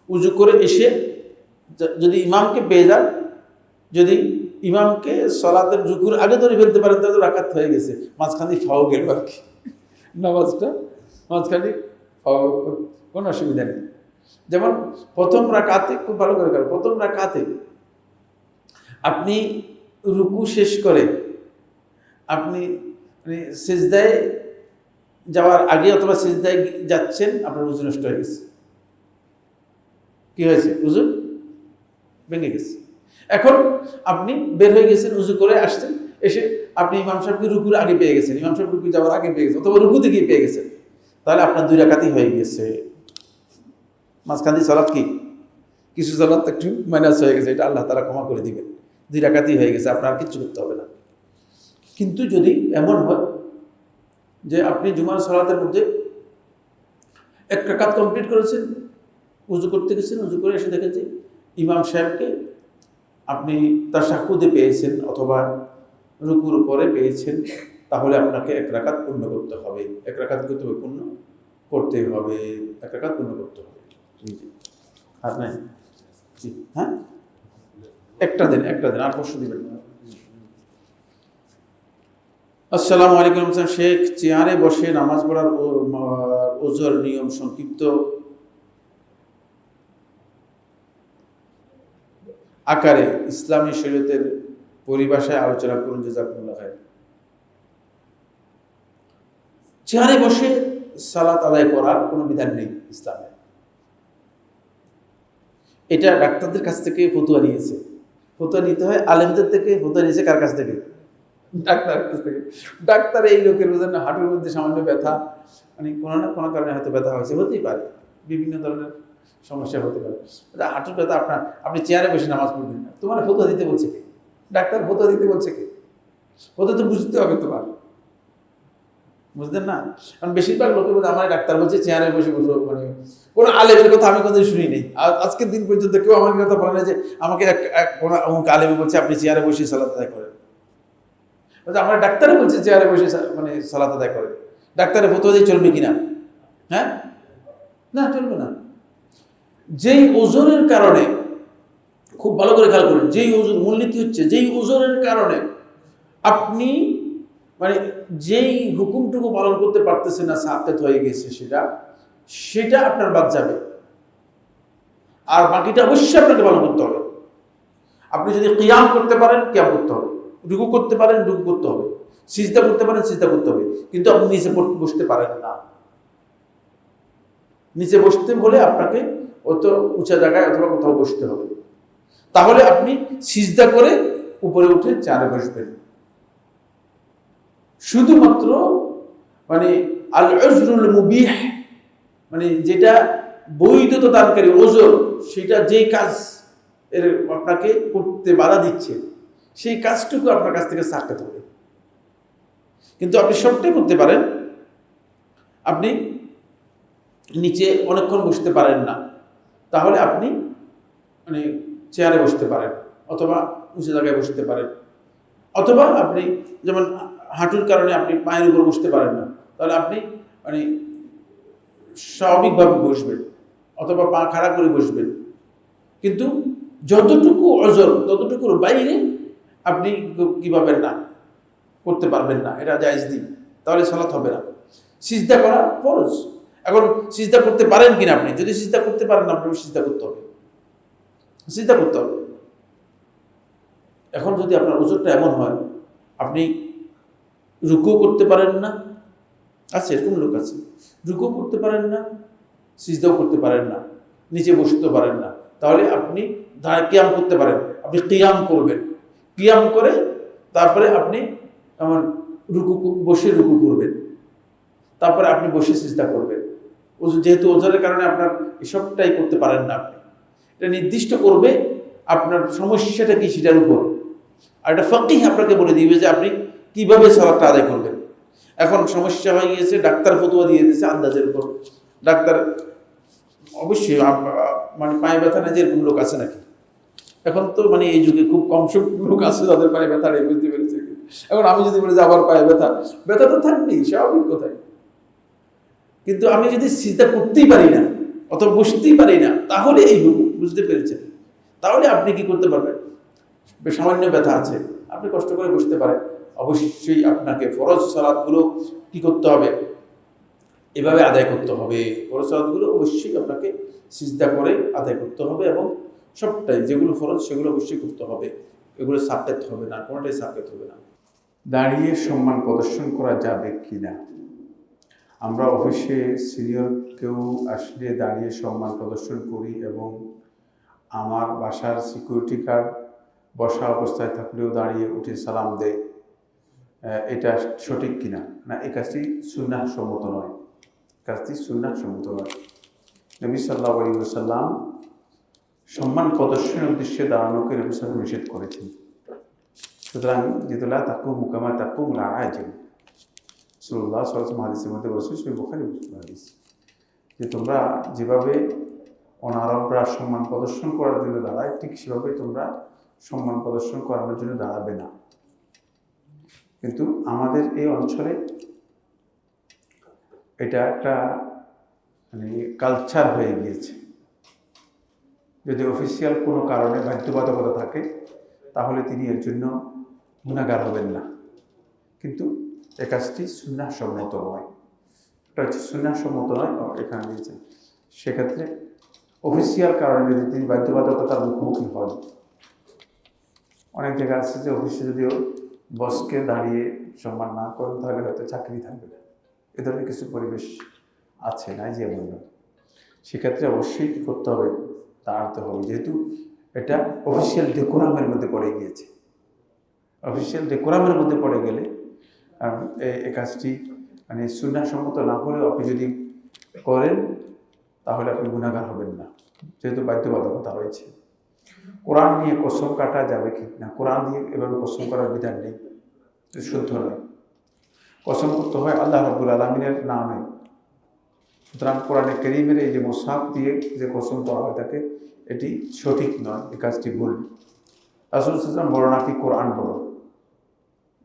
উযু করে এসে যদি ইমামকে পেয়ে যান, যদি ইমামকে সালাতের রুকুর আগে ধরে ফেলতে পারেন তাহলে রাকাত হয়ে গেছে, মাঝখানে ফাও গেল আর কি, নামাজটা মাঝখানে ফাও, কোনো অসুবিধা নেই। যেমন প্রথম রাকাতে, খুব ভালো করে গেল, প্রথম রাকাতে আপনি রুকু শেষ করে আপনি সিজদায় যাওয়ার আগে অথবা সিজদায় যাচ্ছেন, আপনার উযু নষ্ট হয়ে গেছে। কি হয়েছে? উযু ভেঙে গেছে। এখন আপনি বের হয়ে গেছেন, উযু করে আসছেন, এসে আপনি ইমাম সাহেবকে রুকুর আগে পেয়ে গেছেন, ইমাম সাহেব রুকু যাওয়ার আগে পেয়ে গেছেন, অথবা রুকুতে গিয়ে পেয়ে গেছেন, তাহলে আপনার 2 রাকাতই হয়ে গেছে। মাঝখান দিয়ে সালাত কি কিছু সালাত একটু মাইনাস হয়ে গেছে, এটা আল্লাহ তাআলা ক্ষমা করে দিবেন। 2 রাকাতই হয়ে গেছে, আপনার কিচ্ছু করতে হবে না। কিন্তু যদি এমন হয় যে আপনি জুমার সালাতের মধ্যে 1 রাকাত কমপ্লিট করেছেন, উযু করতে গেছেন, উযু করে এসে দেখেছেন ইমাম সাহেবকে আপনি তাশাহুদে পেয়েছেন অথবা রুকুর উপরে পেয়েছেন, তাহলে আপনাকে 1 রাকাত পূর্ণ করতে হবে। 1 রাকাত পূর্ণ করতে হবে, 1 রাকাত পূর্ণ করতে হবে। জি, আর নাই, জি, হ্যাঁ, একটা দিন, আর পরশু দিবেন না। আসসালামু আলাইকুম শেখ, চেয়ারে বসে নামাজ পড়ার ওযুর নিয়ম সংক্ষিপ্ত আকারে ইসলামী শরীয়তের পরিভাষায় আলোচনা করুন, জাযাকুমুল্লাহ খায়র। চেয়ারে বসে সালাত আদায় করার কোনো বিধান নেই ইসলামে। এটা ডাক্তারদের কাছ থেকে ফতোয়া নিয়েছে। ফতোয়া নিতে হয় আলেমদের থেকে, ফতোয়া নিয়েছে কার কাছ থেকে? ডাক্তারের কাছ থেকে। ডাক্তার এই লোকের বোঝেন হাঁটুর মধ্যে সামান্য ব্যথা, মানে কোনো না কোনো কারণে হয়তো ব্যথা হয়েছে, হতেই পারে, বিভিন্ন ধরনের সমস্যা হতে পারে। হাঁটুর ব্যথা, আপনি চেয়ারে বসে নামাজ পড়বেন না, তোমার ফতোয়া দিতে বলছে কে? ডাক্তার ফতোয়া দিতে বলছে কে? ফতোয়া তো বুঝতে হবে তোমার, বুঝলেন না? কারণ বেশিরভাগ লোকে বলছে আমার ডাক্তার বলছে চেয়ারে বসে বসে, মানে কোনো আলেমের কথা আমি কোনোদিন শুনি নেই। আজকের দিন পর্যন্ত কেউ আমাকে কথা বলে না যে আমাকে কোনো অমুক আলেমে বলছে আপনি চেয়ারে বসে সালাত আদায় করেন। আমার ডাক্তারে বলছে চেয়ারে বসে মানে সালাত আদায় করেন, ডাক্তারের ফতোয়া দিয়ে চলবে কিনা? হ্যাঁ, না, চলবে না। যেই ওজনের কারণে, খুব ভালো করে খেয়াল করুন, যেই ওজন, মূলনীতি হচ্ছে যেই ওজনের কারণে আপনি মানে যেই হুকুমটুকু পালন করতে পারতেছেন না, সাকাত হয়ে গেছে, সেটা আপনার বাদ যাবে, আর বাকিটা অবশ্যই আপনাকে পালন করতে হবে। আপনি যদি কিয়াম করতে পারেন, কিয়াম করতে হবে, রুকু করতে পারেন, রুকু করতে হবে, সিজদা করতে পারেন, সিজদা করতে হবে, কিন্তু আপনি নিচে বসতে পারেন না। নিচে বসতে হলে আপনাকে অত উঁচা জায়গায় অথবা কোথাও বসতে হবে, তাহলে আপনি সিজদা করে উপরে উঠে চেয়ারে বসবেন। শুধুমাত্র মানে আল উজরুল মুবিহ, মানে যেটা বৈধতা দানকারী ওজর, সেটা যেই কাজ এর আপনাকে করতে বাধা দিচ্ছে, সেই কাজটুকু আপনার কাছ থেকে সাকাত হবে। কিন্তু আপনি সবটাই করতে পারেন, আপনি নিচে অনেকক্ষণ বসতে পারেন না, তাহলে আপনি মানে চেয়ারে বসতে পারেন অথবা উঁচু জায়গায় বসতে পারেন, অথবা আপনি যেমন হাঁটুর কারণে আপনি পায়ের উপর বসতে পারেন না, তাহলে আপনি মানে স্বাভাবিকভাবে বসবেন অথবা পা খাড়া করে বসবেন। কিন্তু যতটুকু ওজর, ততটুকুর বাইরে আপনি কি পাবেন না, করতে পারবেন না, এটা জায়েজ নেই, তাহলে সালাত হবে না। সিজদা করা ফরজ। এখন সিজদা করতে পারেন কিনা আপনি? যদি সিজদা করতে পারেন না, আপনাকে সিজদা করতে হবে, সিজদা করতে হবে। এখন যদি আপনার ওজরটা এমন হয় আপনি রুকুও করতে পারেন না, আছে এরকম লোক আছে, রুকুও করতে পারেন না, সিজদাও করতে পারেন না, নিচে বসতে পারেন না, তাহলে আপনি কিয়াম করতে পারেন, আপনি কিয়াম করবেন, কিয়াম করে তারপরে আপনি এমন বসে রুকু করবেন, তারপরে আপনি বসে সিজদা করবেন। যেহেতু ওজনের কারণে আপনার এসবটাই করতে পারেন না, আপনি এটা নির্দিষ্ট করবে আপনার সমস্যাটা কি সেটার উপর, আর একটা ফাকিহ আপনাকে বলে দিবে যে আপনি কিভাবে সালাতটা আদায় করবেন। এখন সমস্যা হয়ে গিয়েছে, ডাক্তার ফতোয়া দিয়ে দিয়েছে আন্দাজের উপর। ডাক্তার অবশ্যই মানে পায়ে ব্যথা না যে এরকম লোক আছে নাকি? এখন তো মানে এই যুগে খুব কম সংখ্যক লোক আছে যাদের পায়ে ব্যথা নেই, বুঝতে পেরেছি। এখন আমি যদি বলি যে আবার পায়ে ব্যথা, ব্যথা তো থাকবেই, স্বাভাবিক কথাই। কিন্তু আমি যদি সিজদা করতেই পারি না অথবা বসতেই পারি না, তাহলে এই হুকুম, বুঝতে পেরেছেন? তাহলে আপনি কি করতে পারবেন? সামান্য ব্যথা আছে, আপনি কষ্ট করে বসতে পারেন। অবশ্যই আপনাকে ফরজ সালাতগুলো কি করতে হবে? এভাবে আদায় করতে হবে। ফরজ সালাতগুলো অবশ্যই আপনাকে সিজদা করে আদায় করতে হবে, এবং সবটাই যেগুলো ফরজ সেগুলো অবশ্যই করতে হবে। এগুলো সাকেত হবে না, কোনোটাই সাকেত হবে না। দাঁড়িয়ে সম্মান প্রদর্শন করা যাবে কি না? আমরা অফিসে সিনিয়র কেউ আসলে দাঁড়িয়ে সম্মান প্রদর্শন করি, এবং আমার বাসার সিকিউরিটি গার্ড বসা অবস্থায় থাকলেও দাঁড়িয়ে উঠে সালাম দেয়। এটা সঠিক কিনা? না, এই কাজটি সুন্নাহ সম্মত নয়। কাজটি সুন্নাহ সম্মত নয়। নবী সাল্লাল্লাহু আলাইহি ওয়াসাল্লাম সম্মান প্রদর্শনের উদ্দেশ্যে দাঁড়ানোকে নবী সাল্লাল্লাহু আলাইহি ওয়াসাল্লাম নিষেধ করেছেন। সুতরাং যেতুলা তাকুম মুকামা তাকুম লা আজিম, রাসূলুল্লাহ সাল্লাল্লাহু আলাইহি ওয়াসাল্লাম হাদিসের মধ্যে বলেছে, সহিহ বুখারী হাদিস, যে তোমরা যেভাবে অনারবরা সম্মান প্রদর্শন করার জন্য দাঁড়ায়, ঠিক সেভাবে তোমরা সম্মান প্রদর্শন করানোর জন্য দাঁড়াবে না। কিন্তু আমাদের এই অঞ্চলে এটা একটা মানে কালচার হয়ে গিয়েছে। যদি অফিসিয়াল কোনো কারণে বাধ্যবাধকতা থাকে, তাহলে তিনি এর জন্য গুনাহগার হবেন না। কিন্তু এ কাজটি সুন্নাহ সম্মত নয়। এটা হচ্ছে সুন্নাহ সম্মত নয়, এখানে দিয়েছেন। সেক্ষেত্রে অফিসিয়াল কারণে যদি তিনি বাধ্যবাধকতার মুখোমুখি হন, অনেক জায়গা আছে যে অফিসে যদিও বসকে দাঁড়িয়ে সম্মান না করেন, তাহলে হয়তো চাকরি থাকবে না। এ ধরনের কিছু পরিবেশ আছে, নাই যে এমন নয়। সেক্ষেত্রে অবশ্যই কী করতে হবে? দাঁড়াতে হবে, যেহেতু এটা অফিসিয়াল ডেকোরামের মধ্যে পড়ে গিয়েছে। অফিসিয়াল ডেকোরামের মধ্যে পড়ে গেলে এই কাজটি মানে সুন্নাহ সম্মত না হলেও আপনি যদি করেন, তাহলে আপনি গুনাহগার হবেন না, যেহেতু বাধ্যবাধকতা রয়েছে। কোরআন নিয়ে কসম কাটা যাবে কি না? কোরআন দিয়ে এভাবে কসম করার বিধান নেই, শুদ্ধ নয়। কসম করতে হয় আল্লাহ রাব্বুল আলামিনের নামে। সুতরাং কোরআনে কারীমের এই যে মুসহাফ দিয়ে যে কসম করা হয় থাকে, এটি সঠিক নয়, এই কাজটি ভুল। রাসূল সাল্লাল্লাহু আলাইহি ওয়াসাল্লাম বড় নাকি কোরআন বড়?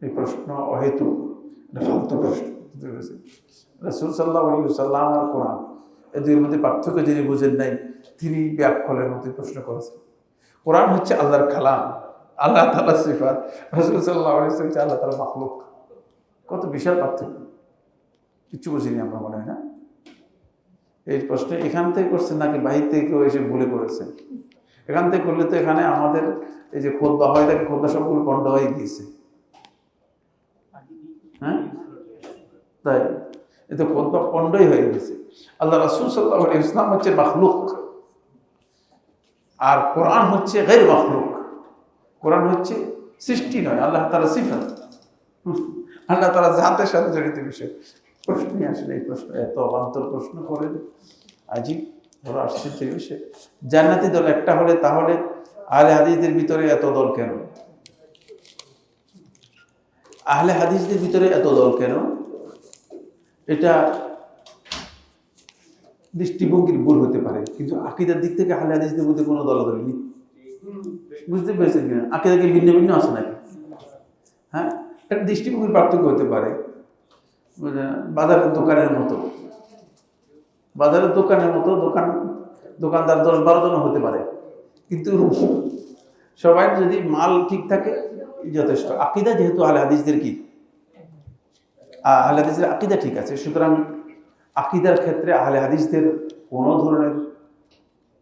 এই প্রশ্ন অহেতুক, ফালতু প্রশ্ন। রাসূল সাল্লাল্লাহু আলাইহি ওয়াসাল্লাম আর কোরআন, এই দুইয়ের মধ্যে পার্থক্য যিনি বুঝেন নাই, তিনি ব্যাককলের মধ্যে প্রশ্ন করেছেন। কোরআন হচ্ছে আল্লাহর কালাম, আল্লাহ তাআলার সিফাত। রাসূল সাল্লাল্লাহু আলাইহি ওয়াসাল্লাম হচ্ছে আল্লাহ তাআলার মাখলুক। কত বিশাল পার্থক্য! কিচ্ছু বুঝিনি আমরা, মনে হয় না? এই প্রশ্ন এখান থেকে করছেন নাকি বাহির থেকে কেউ এসে ভুলে করেছেন? এখান থেকে করলে তো এখানে আমাদের এই যে খুতবা হয় থাকে, খুতবা সবগুলো বন্ধ হয়ে গিয়েছে। হ্যাঁ, তাই এ তো খুতবা পণ্ডই হয়ে গেছে। আল্লাহ রাসূল সাল্লাল্লাহু আলাইহি ওয়াসাল্লাম হচ্ছে মাখলুক, আর কোরআন হচ্ছে গায়র মাখলুক। কোরআন হচ্ছে সৃষ্টি নয়, আল্লাহ তাআলার সিফাত, আল্লাহ তাআলার জাতের সাথে জড়িত বিষয়। প্রশ্নই আসলে এই প্রশ্ন এত অবান্তর প্রশ্ন করেন, আজই বড় আশ্চর্যের বিষয়। জান্নাতি দল একটা হলে তাহলে আহলে হাদিসদের ভিতরে এত দল কেন? আহলে হাদিসদের ভিতরে এত দল কেন? এটা দৃষ্টিভঙ্গির ভুল হতে পারে, কিন্তু আকীদার দিক থেকে আহলে হাদিসদের মধ্যে কোনো দলাদলি নেই। বুঝতে পেরেছেন কিনা? আকীদা কি ভিন্ন ভিন্ন আছে নাকি? হ্যাঁ, এটা দৃষ্টিভঙ্গির পার্থক্য হতে পারে। বাজারের দোকানের মতো, বাজারের দোকানের মতো দোকানদার 10-12 জন হতে পারে, কিন্তু সবাই যদি মাল ঠিক থাকে যথেষ্ট। আকীদা যেহেতু আহলে হাদিসদের কি, আহলে হাদিসদের আকীদা ঠিক আছে, সুতরাং আকীদার ক্ষেত্রে আহলে হাদিসদের কোনো ধরনের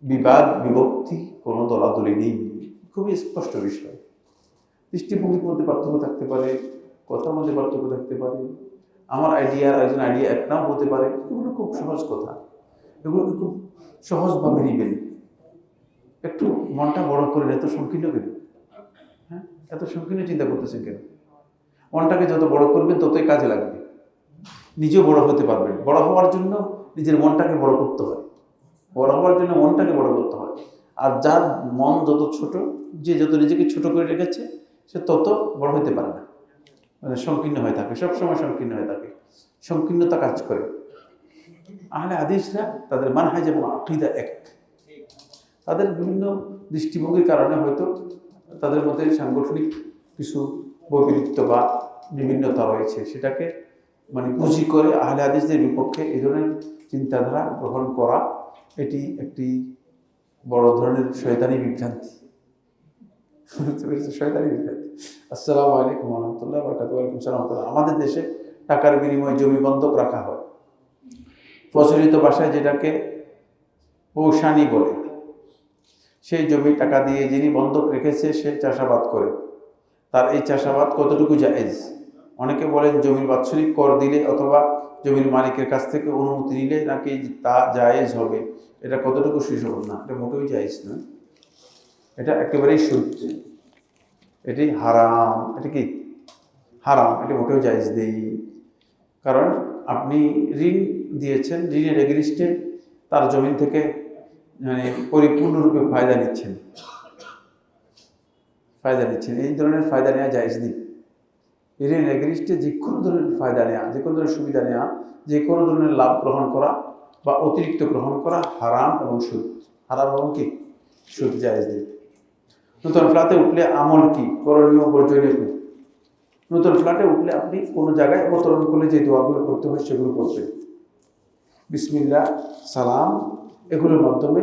বিবাদ বিভক্তি, কোনো দলাদলি নেই। খুবই স্পষ্ট বিষয়। দৃষ্টিভঙ্গির মধ্যে পার্থক্য থাকতে পারে, কথার মধ্যে পার্থক্য থাকতে পারে, আমার আইডিয়া আর একজন আইডিয়া এক নাও হতে পারে। এগুলো খুব সহজ কথা, এগুলোকে খুব সহজভাবে নিবেন। একটু মনটা বড় করে, এত সংকীর্ণ কেন? হ্যাঁ, এত সংকীর্ণ চিন্তা করতেছেন কেন? মনটাকে যত বড় করবেন ততই কাজে লাগবে, নিজেও বড় হতে পারবেন। বড় হওয়ার জন্য নিজের মনটাকে বড় করতে হয়, বড় হওয়ার জন্য মনটাকে বড় করতে হয়। আর যার মন যত ছোট, যে যত নিজেকে ছোট করে রেখেছে, সে তত বড় হতে পারে না, মানে সংকীর্ণ হয়ে থাকে, সবসময় সংকীর্ণ হয়ে থাকে, সংকীর্ণতা কাজ করে। আহলে হাদিসরা তাদের মানহাজ এবং আকীদা এক, তাদের বিভিন্ন দৃষ্টিভঙ্গির কারণে হয়তো তাদের মধ্যে সাংগঠনিক কিছু বৈপরীত্য বা বিভিন্নতা রয়েছে, সেটাকে মানে পুঁজি করে আহলে হাদিসদের বিপক্ষে এই ধরনের চিন্তাধারা গ্রহণ করা, এটি একটি বড় ধরনের শয়তানি বিভ্রান্তি। শয়তানি বিভ্রান্তি। আসসালামু আলাইকুম ওয়া রাহমাতুল্লাহি ওয়া বারাকাতুহু। ওয়া আলাইকুম আসসালাম ওয়া রাহমাতুল্লাহ। আমাদের দেশে টাকার বিনিময়ে জমি বন্ধক রাখা হয়, প্রচলিত ভাষায় যেটাকে পৌশানি বলে। সেই জমি টাকা দিয়ে যিনি বন্ধক রেখেছে সে চাষাবাদ করে, তার এই চাষাবাদ কতটুকু জায়েজ? অনেকে বলেন জমির বাৎসরিক কর দিলে অথবা জমির মালিকের কাছ থেকে অনুমতি নিলে নাকি তা জায়েজ হবে। এটা কতটুকু সুযোগ? না, এটা মোটেই জায়েজ নয়, এটা একেবারেই সুদ, এটি হারাম। এটা কি হারাম? এটা মোটেও জায়েজ নেই। কারণ আপনি ঋণ দিয়েছেন, ঋণের এগেইনস্টে তার জমিন থেকে মানে পরিপূর্ণরূপে ফায়দা নিচ্ছেন। এই ধরনের ফায়দা নেওয়া জায়েজ নেই। ঋণের এগেইনস্টে যে কোনো ধরনের ফায়দা নেওয়া, যে কোনো ধরনের সুবিধা নেওয়া, যে কোনো ধরনের লাভ গ্রহণ করা বা অতিরিক্ত গ্রহণ করা হারাম এবং সুদ। হারাম এবং কি সুদ, জায়েজ নেই। নতুন ফ্ল্যাটে উঠলে আমল কি, করণীয় বর্জনীয় কি? নতুন ফ্ল্যাটে উঠলে আপনি কোনো জায়গায় অবতরণ করলে যে দোয়াগুলো করতে হয় সেগুলো করবেন। বিসমিল্লাহ, সালাম, এগুলোর মাধ্যমে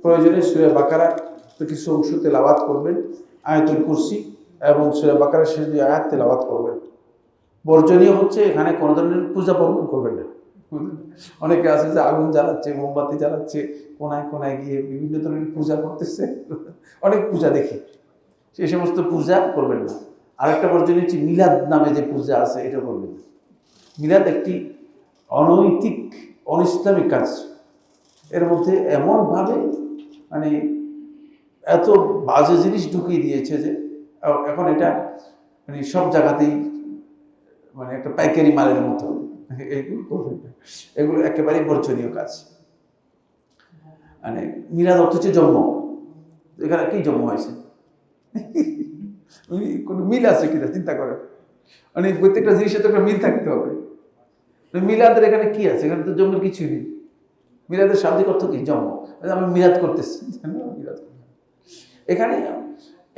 প্রয়োজনে সূরা বাকারা কিছু অংশ তেলাওয়াত করবেন, আয়াতুল কুরসি এবং সূরা বাকারার শেষ 2 আয়াত তেলাওয়াত করবেন। বর্জনীয় হচ্ছে এখানে কোনো ধরনের পূজা পার্বণ করবেন না। অনেকে আছে যে আগুন জ্বালাচ্ছে, মোমবাতি জ্বালাচ্ছে, কোনায় কোনায় গিয়ে বিভিন্ন ধরনের পূজা করতেছে, অনেক পূজা দেখি, সেই সমস্ত পূজা করবেন না। আরেকটা বর্জনীয় হচ্ছে মিলাদ নামে যে পূজা আছে, এটা করবেন না। মিলাদ একটি অনৈতিক অনিসলামিক কাজ। এর মধ্যে এমনভাবে মানে এত বাজে জিনিস ঢুকিয়ে দিয়েছে যে এখন এটা মানে সব জায়গাতেই মানে একটা পাইকারি মালের মতো। এগুলো করবেন না, এগুলো একেবারেই বর্জনীয় কাজ। মানে মিলাদ অর্থ হচ্ছে জন্ম, এখানে কি জন্ম হয়েছে? কোনো মিল আছে কিনা চিন্তা করেন। মানে প্রত্যেকটা জিনিসের তো একটা মিল থাকতে হবে। মিলাদের এখানে কি আছে? এখানে তো জন্মের কিছুই নেই। মিলাদের শাব্দিক অর্থ কি? জন্ম। আমি মিলাদ করতেছি, মিলাদ। এখানে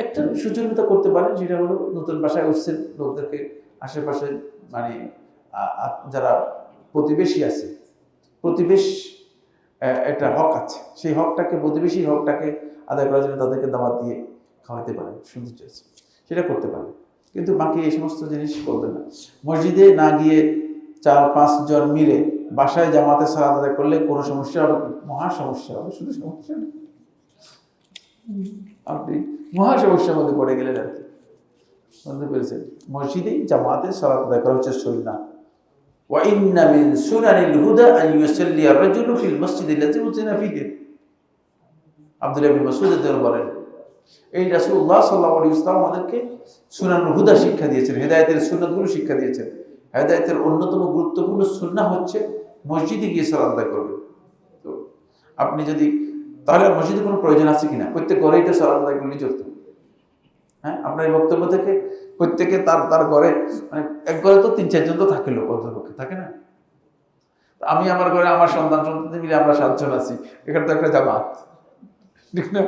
একটা সুযোগিতা করতে পারেন, সেটা হলো নতুন বাসায় উঠছেন, লোকদেরকে আশেপাশে মানে যারা প্রতিবেশী আছে, প্রতিবেশ একটা হক আছে, সেই হকটাকে, প্রতিবেশী হকটাকে আদায় করার জন্য তাদেরকে দাওয়াত দিয়ে খাওয়াতে পারেন, সুন্দর চাইছে, সেটা করতে পারেন। কিন্তু বাকি এই সমস্ত জিনিস করবেন না। মসজিদে না গিয়ে 4-5 জন মিলে বাসায় জামাতে সালাত আদায় করলে কোনো সমস্যা হবে? মহা সমস্যা হবে। শুধু সমস্যা না, আপনি মহা সমস্যার মধ্যে পড়ে গেলেন আর কি। বুঝতে পেরেছেন? মসজিদেই জামাতে সালাত আদায় করা হচ্ছে সুন্নাহ। ওয়া ইন্না মিন সুনানিল হুদা আন ইউসাল্লি আর-রাজুলু ফিল মাসজিদিল্লাযী উযিনা ফীহি। আব্দুল্লাহ ইবনে মাসউদ বলেন, এই রাসূলুল্লাহ সাল্লাল্লাহু আলাইহি ওয়াসাল্লাম আমাদেরকে সুনানুল হুদা শিক্ষা দিয়েছেন, হেদায়েতের সুন্নাতগুলো শিক্ষা দিয়েছেন। হেদায়েতের অন্যতম গুরুত্বপূর্ণ সুন্নাহ হচ্ছে মসজিদে গিয়ে সালাত আদায় করবেন। তো আপনি যদি, তাহলে মসজিদে কোনো প্রয়োজন আছে কিনা? প্রত্যেক ঘরেই তো সালাত আদায় করলেই চলতো। হ্যাঁ, আপনার এই বক্তব্য থেকে প্রত্যেকে তার ঘরে, মানে এক ঘরে তো 3-4 জন তো থাকে, লোক অন্তপক্ষে থাকে না? আমি আমার ঘরে আমার সন্তান মিলে আমরা 7 জন আছি, এখানে তো একটা জামাত, ঠিক না?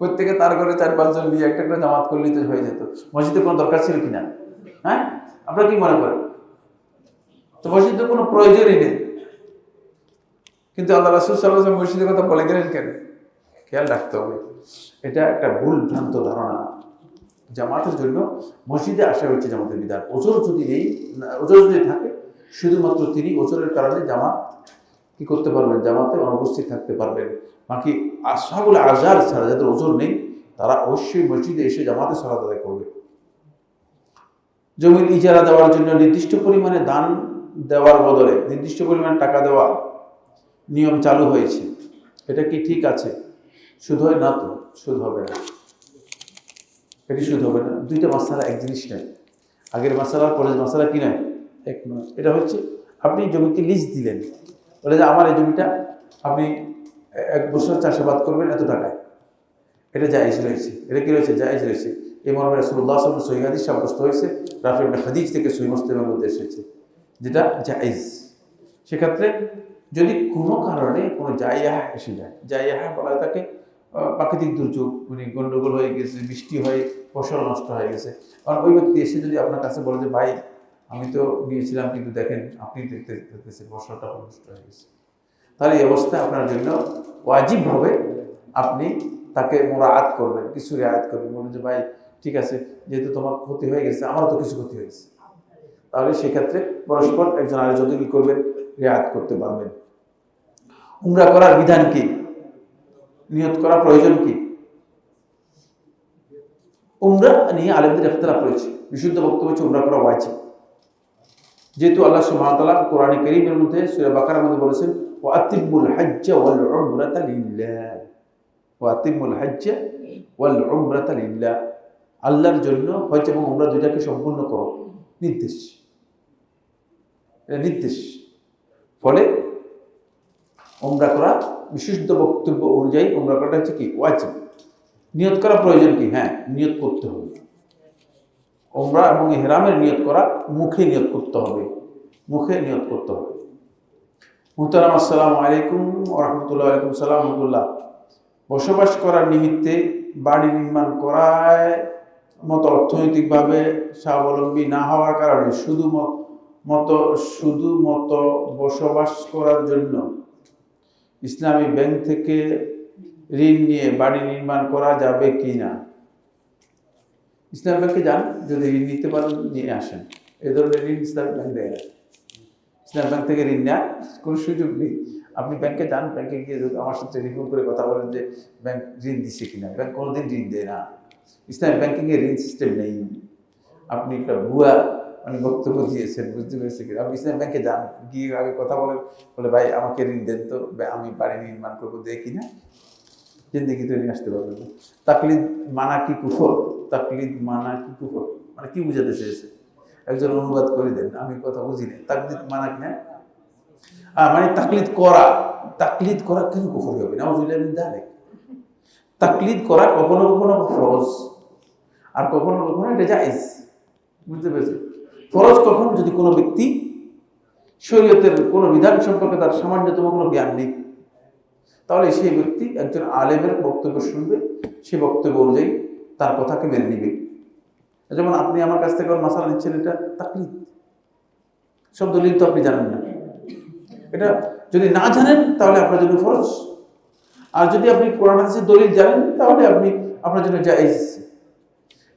প্রত্যেকে তার ঘরে 4-5 জন নিয়ে একটা জামাত করলেই তো হয়ে যেত। মসজিদে কোনো দরকার ছিল কিনা? হ্যাঁ, আপনারা কি মনে করেন? তো মসজিদে কোনো প্রয়োজনই নেই, কিন্তু আল্লাহ রাসূল সাল্লাল্লাহু আলাইহি ওয়াসাল্লাম মসজিদের কথা বলে গেলেন কেন? খেয়াল রাখতে হবে, এটা একটা ভুল ভ্রান্ত ধারণা। জামাতের জন্য মসজিদে আসা হচ্ছে জামাতের বিধান। ওজোর যদি নেই, ওজোর যদি থাকে, শুধুমাত্র তিনি ওজোরের কারণে জামাত কি করতে পারবেন? জামাতে অনুপস্থিত থাকতে পারবেন। বাকি আসহাবুল আযার ছাড়া যাদের ওজোর নেই, তারা অবশ্যই মসজিদে এসে জামাতে সালাত আদায় করবে। জমির ইজারা দেওয়ার জন্য নির্দিষ্ট পরিমাণে দান দেওয়ার বদলে নির্দিষ্ট পরিমাণ টাকা দেওয়া নিয়ম চালু হয়েছে, এটা কি ঠিক আছে? সুদ হয় না? তো সুদ হবে না, এটি সুদ হবে না। দুইটা মাসালা এক জিনিস নয়, আগের মাসালা পরের মাসালা কি নয়, এক নয়। এটা হচ্ছে আপনি জমিকে লিজ দিলেন, বলে যে আমার এই জমিটা আপনি 1 বছর চাষাবাদ করবেন এত টাকায়, এটা জায়েজ রয়েছে। এটা কি রয়েছে? জায়েজ রয়েছে। এই মর্মে রাসূলুল্লাহ সাল্লাল্লাহু আলাইহি ওয়াসাল্লাম সহিহ হাদিস সাব্যস্ত হয়েছে, রাফি ইবনে খাদিজ থেকে সহিহ মুসলিমের মধ্যে এসেছে, যেটা জায়েজ। সেক্ষেত্রে যদি কোনো কারণে কোনো জাইয়াহা এসে যায়, জাইয়াহা বলা হয় তাকে প্রাকৃতিক দুর্যোগ, মানে গন্ডগোল হয়ে গেছে, বৃষ্টি হয়ে ফসল নষ্ট হয়ে গেছে, কারণ ওই ব্যক্তি এসে যদি আপনার কাছে বলে যে ভাই আমি তো নিয়েছিলাম কিন্তু দেখেন আপনি দেখতেছেন ফসলটা নষ্ট হয়ে গেছে, তাহলে এই অবস্থায় আপনার জন্য ওয়াজিবভাবে আপনি তাকে মুরাআত করবেন, কিছু রেয়াত করবেন, বলবেন যে ভাই ঠিক আছে, যেহেতু তোমার ক্ষতি হয়ে গেছে আমারও তো কিছু ক্ষতি হয়েছে, তাহলে সেক্ষেত্রে পরস্পর একজন আরেকজনকে কি করবেন, রেয়াত করতে পারবেন। উমরা করার বিধান কি, নিয়ত করা প্রয়োজন কি? উমরা নিয়ে আলেমদের ইখতিলাফ রয়েছে। বিশুদ্ধ বক্তব্য হচ্ছে উমরা করা ওয়াজিব, যেহেতু আল্লাহ সুবহানাহু ওয়া তাআলা কোরআনে কারীমের মধ্যে সূরা বাকারার মধ্যে বলেছেন ওয়া আতিমুল হজ্জ ওয়াল উমরাতা লিল্লাহ, ওয়া আতিমুল হজ্জ ওয়াল উমরাতা লিল্লাহ, আল্লাহর জন্য হজ এবং উমরা দুইটাকে সম্পূর্ণ করো, নির্দেশ, এটা নির্দেশ। ফলে উমরা করা বিশুদ্ধ বক্তব্য অনুযায়ী উমরা করাটা হচ্ছে কি ওয়াজিব। নিয়ত করা প্রয়োজন কি? হ্যাঁ, নিয়ত করতে হবে। উমরা এবং ইহরামের নিয়ত করা মুখে নিয়ত করতে হবে, মুখে নিয়ত করতে হবে। মুহতারাম আসসালামু আলাইকুম ওয়া রাহমাতুল্লাহি, ওয়া আলাইকুম সালাম ওয়া রাহমাতুল্লাহ। বসবাস করার নিমিত্তে বাড়ি নির্মাণ করায় মতো অর্থনৈতিকভাবে স্বাবলম্বী না হওয়ার কারণে শুধুমাত্র বসবাস করার জন্য ইসলামী ব্যাংক থেকে ঋণ নিয়ে বাড়ি নির্মাণ করা যাবে কি না? ইসলামী ব্যাংকে যান, যদি ঋণ নিতে পারেন নিয়ে আসেন। এই ধরনের ঋণ ইসলামী ব্যাংক দেয় না। ইসলামী ব্যাংক থেকে ঋণ নেওয়ার কোনো সুযোগ নেই। আপনি ব্যাংকে যান, ব্যাংকে গিয়ে যদি আমার সাথে রিপোর্ট করে কথা বলেন যে ব্যাংক ঋণ দিচ্ছে কিনা, ব্যাংক কোনোদিন ঋণ দেয় না। ইসলামী ব্যাংকিংয়ে ঋণ সিস্টেম নেই। আপনি একটা ভুয়া মানে বক্তব্য দিয়েছেন, বুঝতে পেরেছি কিনা? আপনি ইসলামী ব্যাংকে যান, গিয়ে আগে কথা বলেন, বলে ভাই আমাকে ঋণ দেন তো, আমি বাড়ি নির্মাণ করবো, দেয় কিনা? জিন্দিগি তো নিয়ে আসতে পারবেন না। তাকলিদ মানা কি কুফর? তাকলিদ মানা কি কুফর মানে কি বুঝাতে চেয়েছে? একজন অনুবাদ করে দেন, আমি কথা বুঝি না। তাকলিদ মানা কি? হ্যাঁ, মানে তাকলিদ করা কেন কুফর হবে না? তাকলিদ করা কখনো কখনো ফরজ, আর কখনো কখনো এটা জায়েজ, বুঝতে পেরেছি? ফরজ কখন? যদি কোনো ব্যক্তি শরীয়তের কোনো বিধান সম্পর্কে তার সামান্যতম কোনো জ্ঞান নেই, তাহলে সেই ব্যক্তি একজন আলেমের বক্তব্য শুনবে, সে বক্তব্য অনুযায়ী তার কথাকে মেনে নিবে। যেমন আপনি আমার কাছ থেকে মাসালা নিচ্ছেন, এটা তাকলিদ। সব দলিল তো আপনি জানেন না, এটা যদি না জানেন তাহলে আপনার জন্য ফরজ, আর যদি আপনি কোরআন হাদিসের দলিল জানেন তাহলে আপনার জন্য জায়েজ।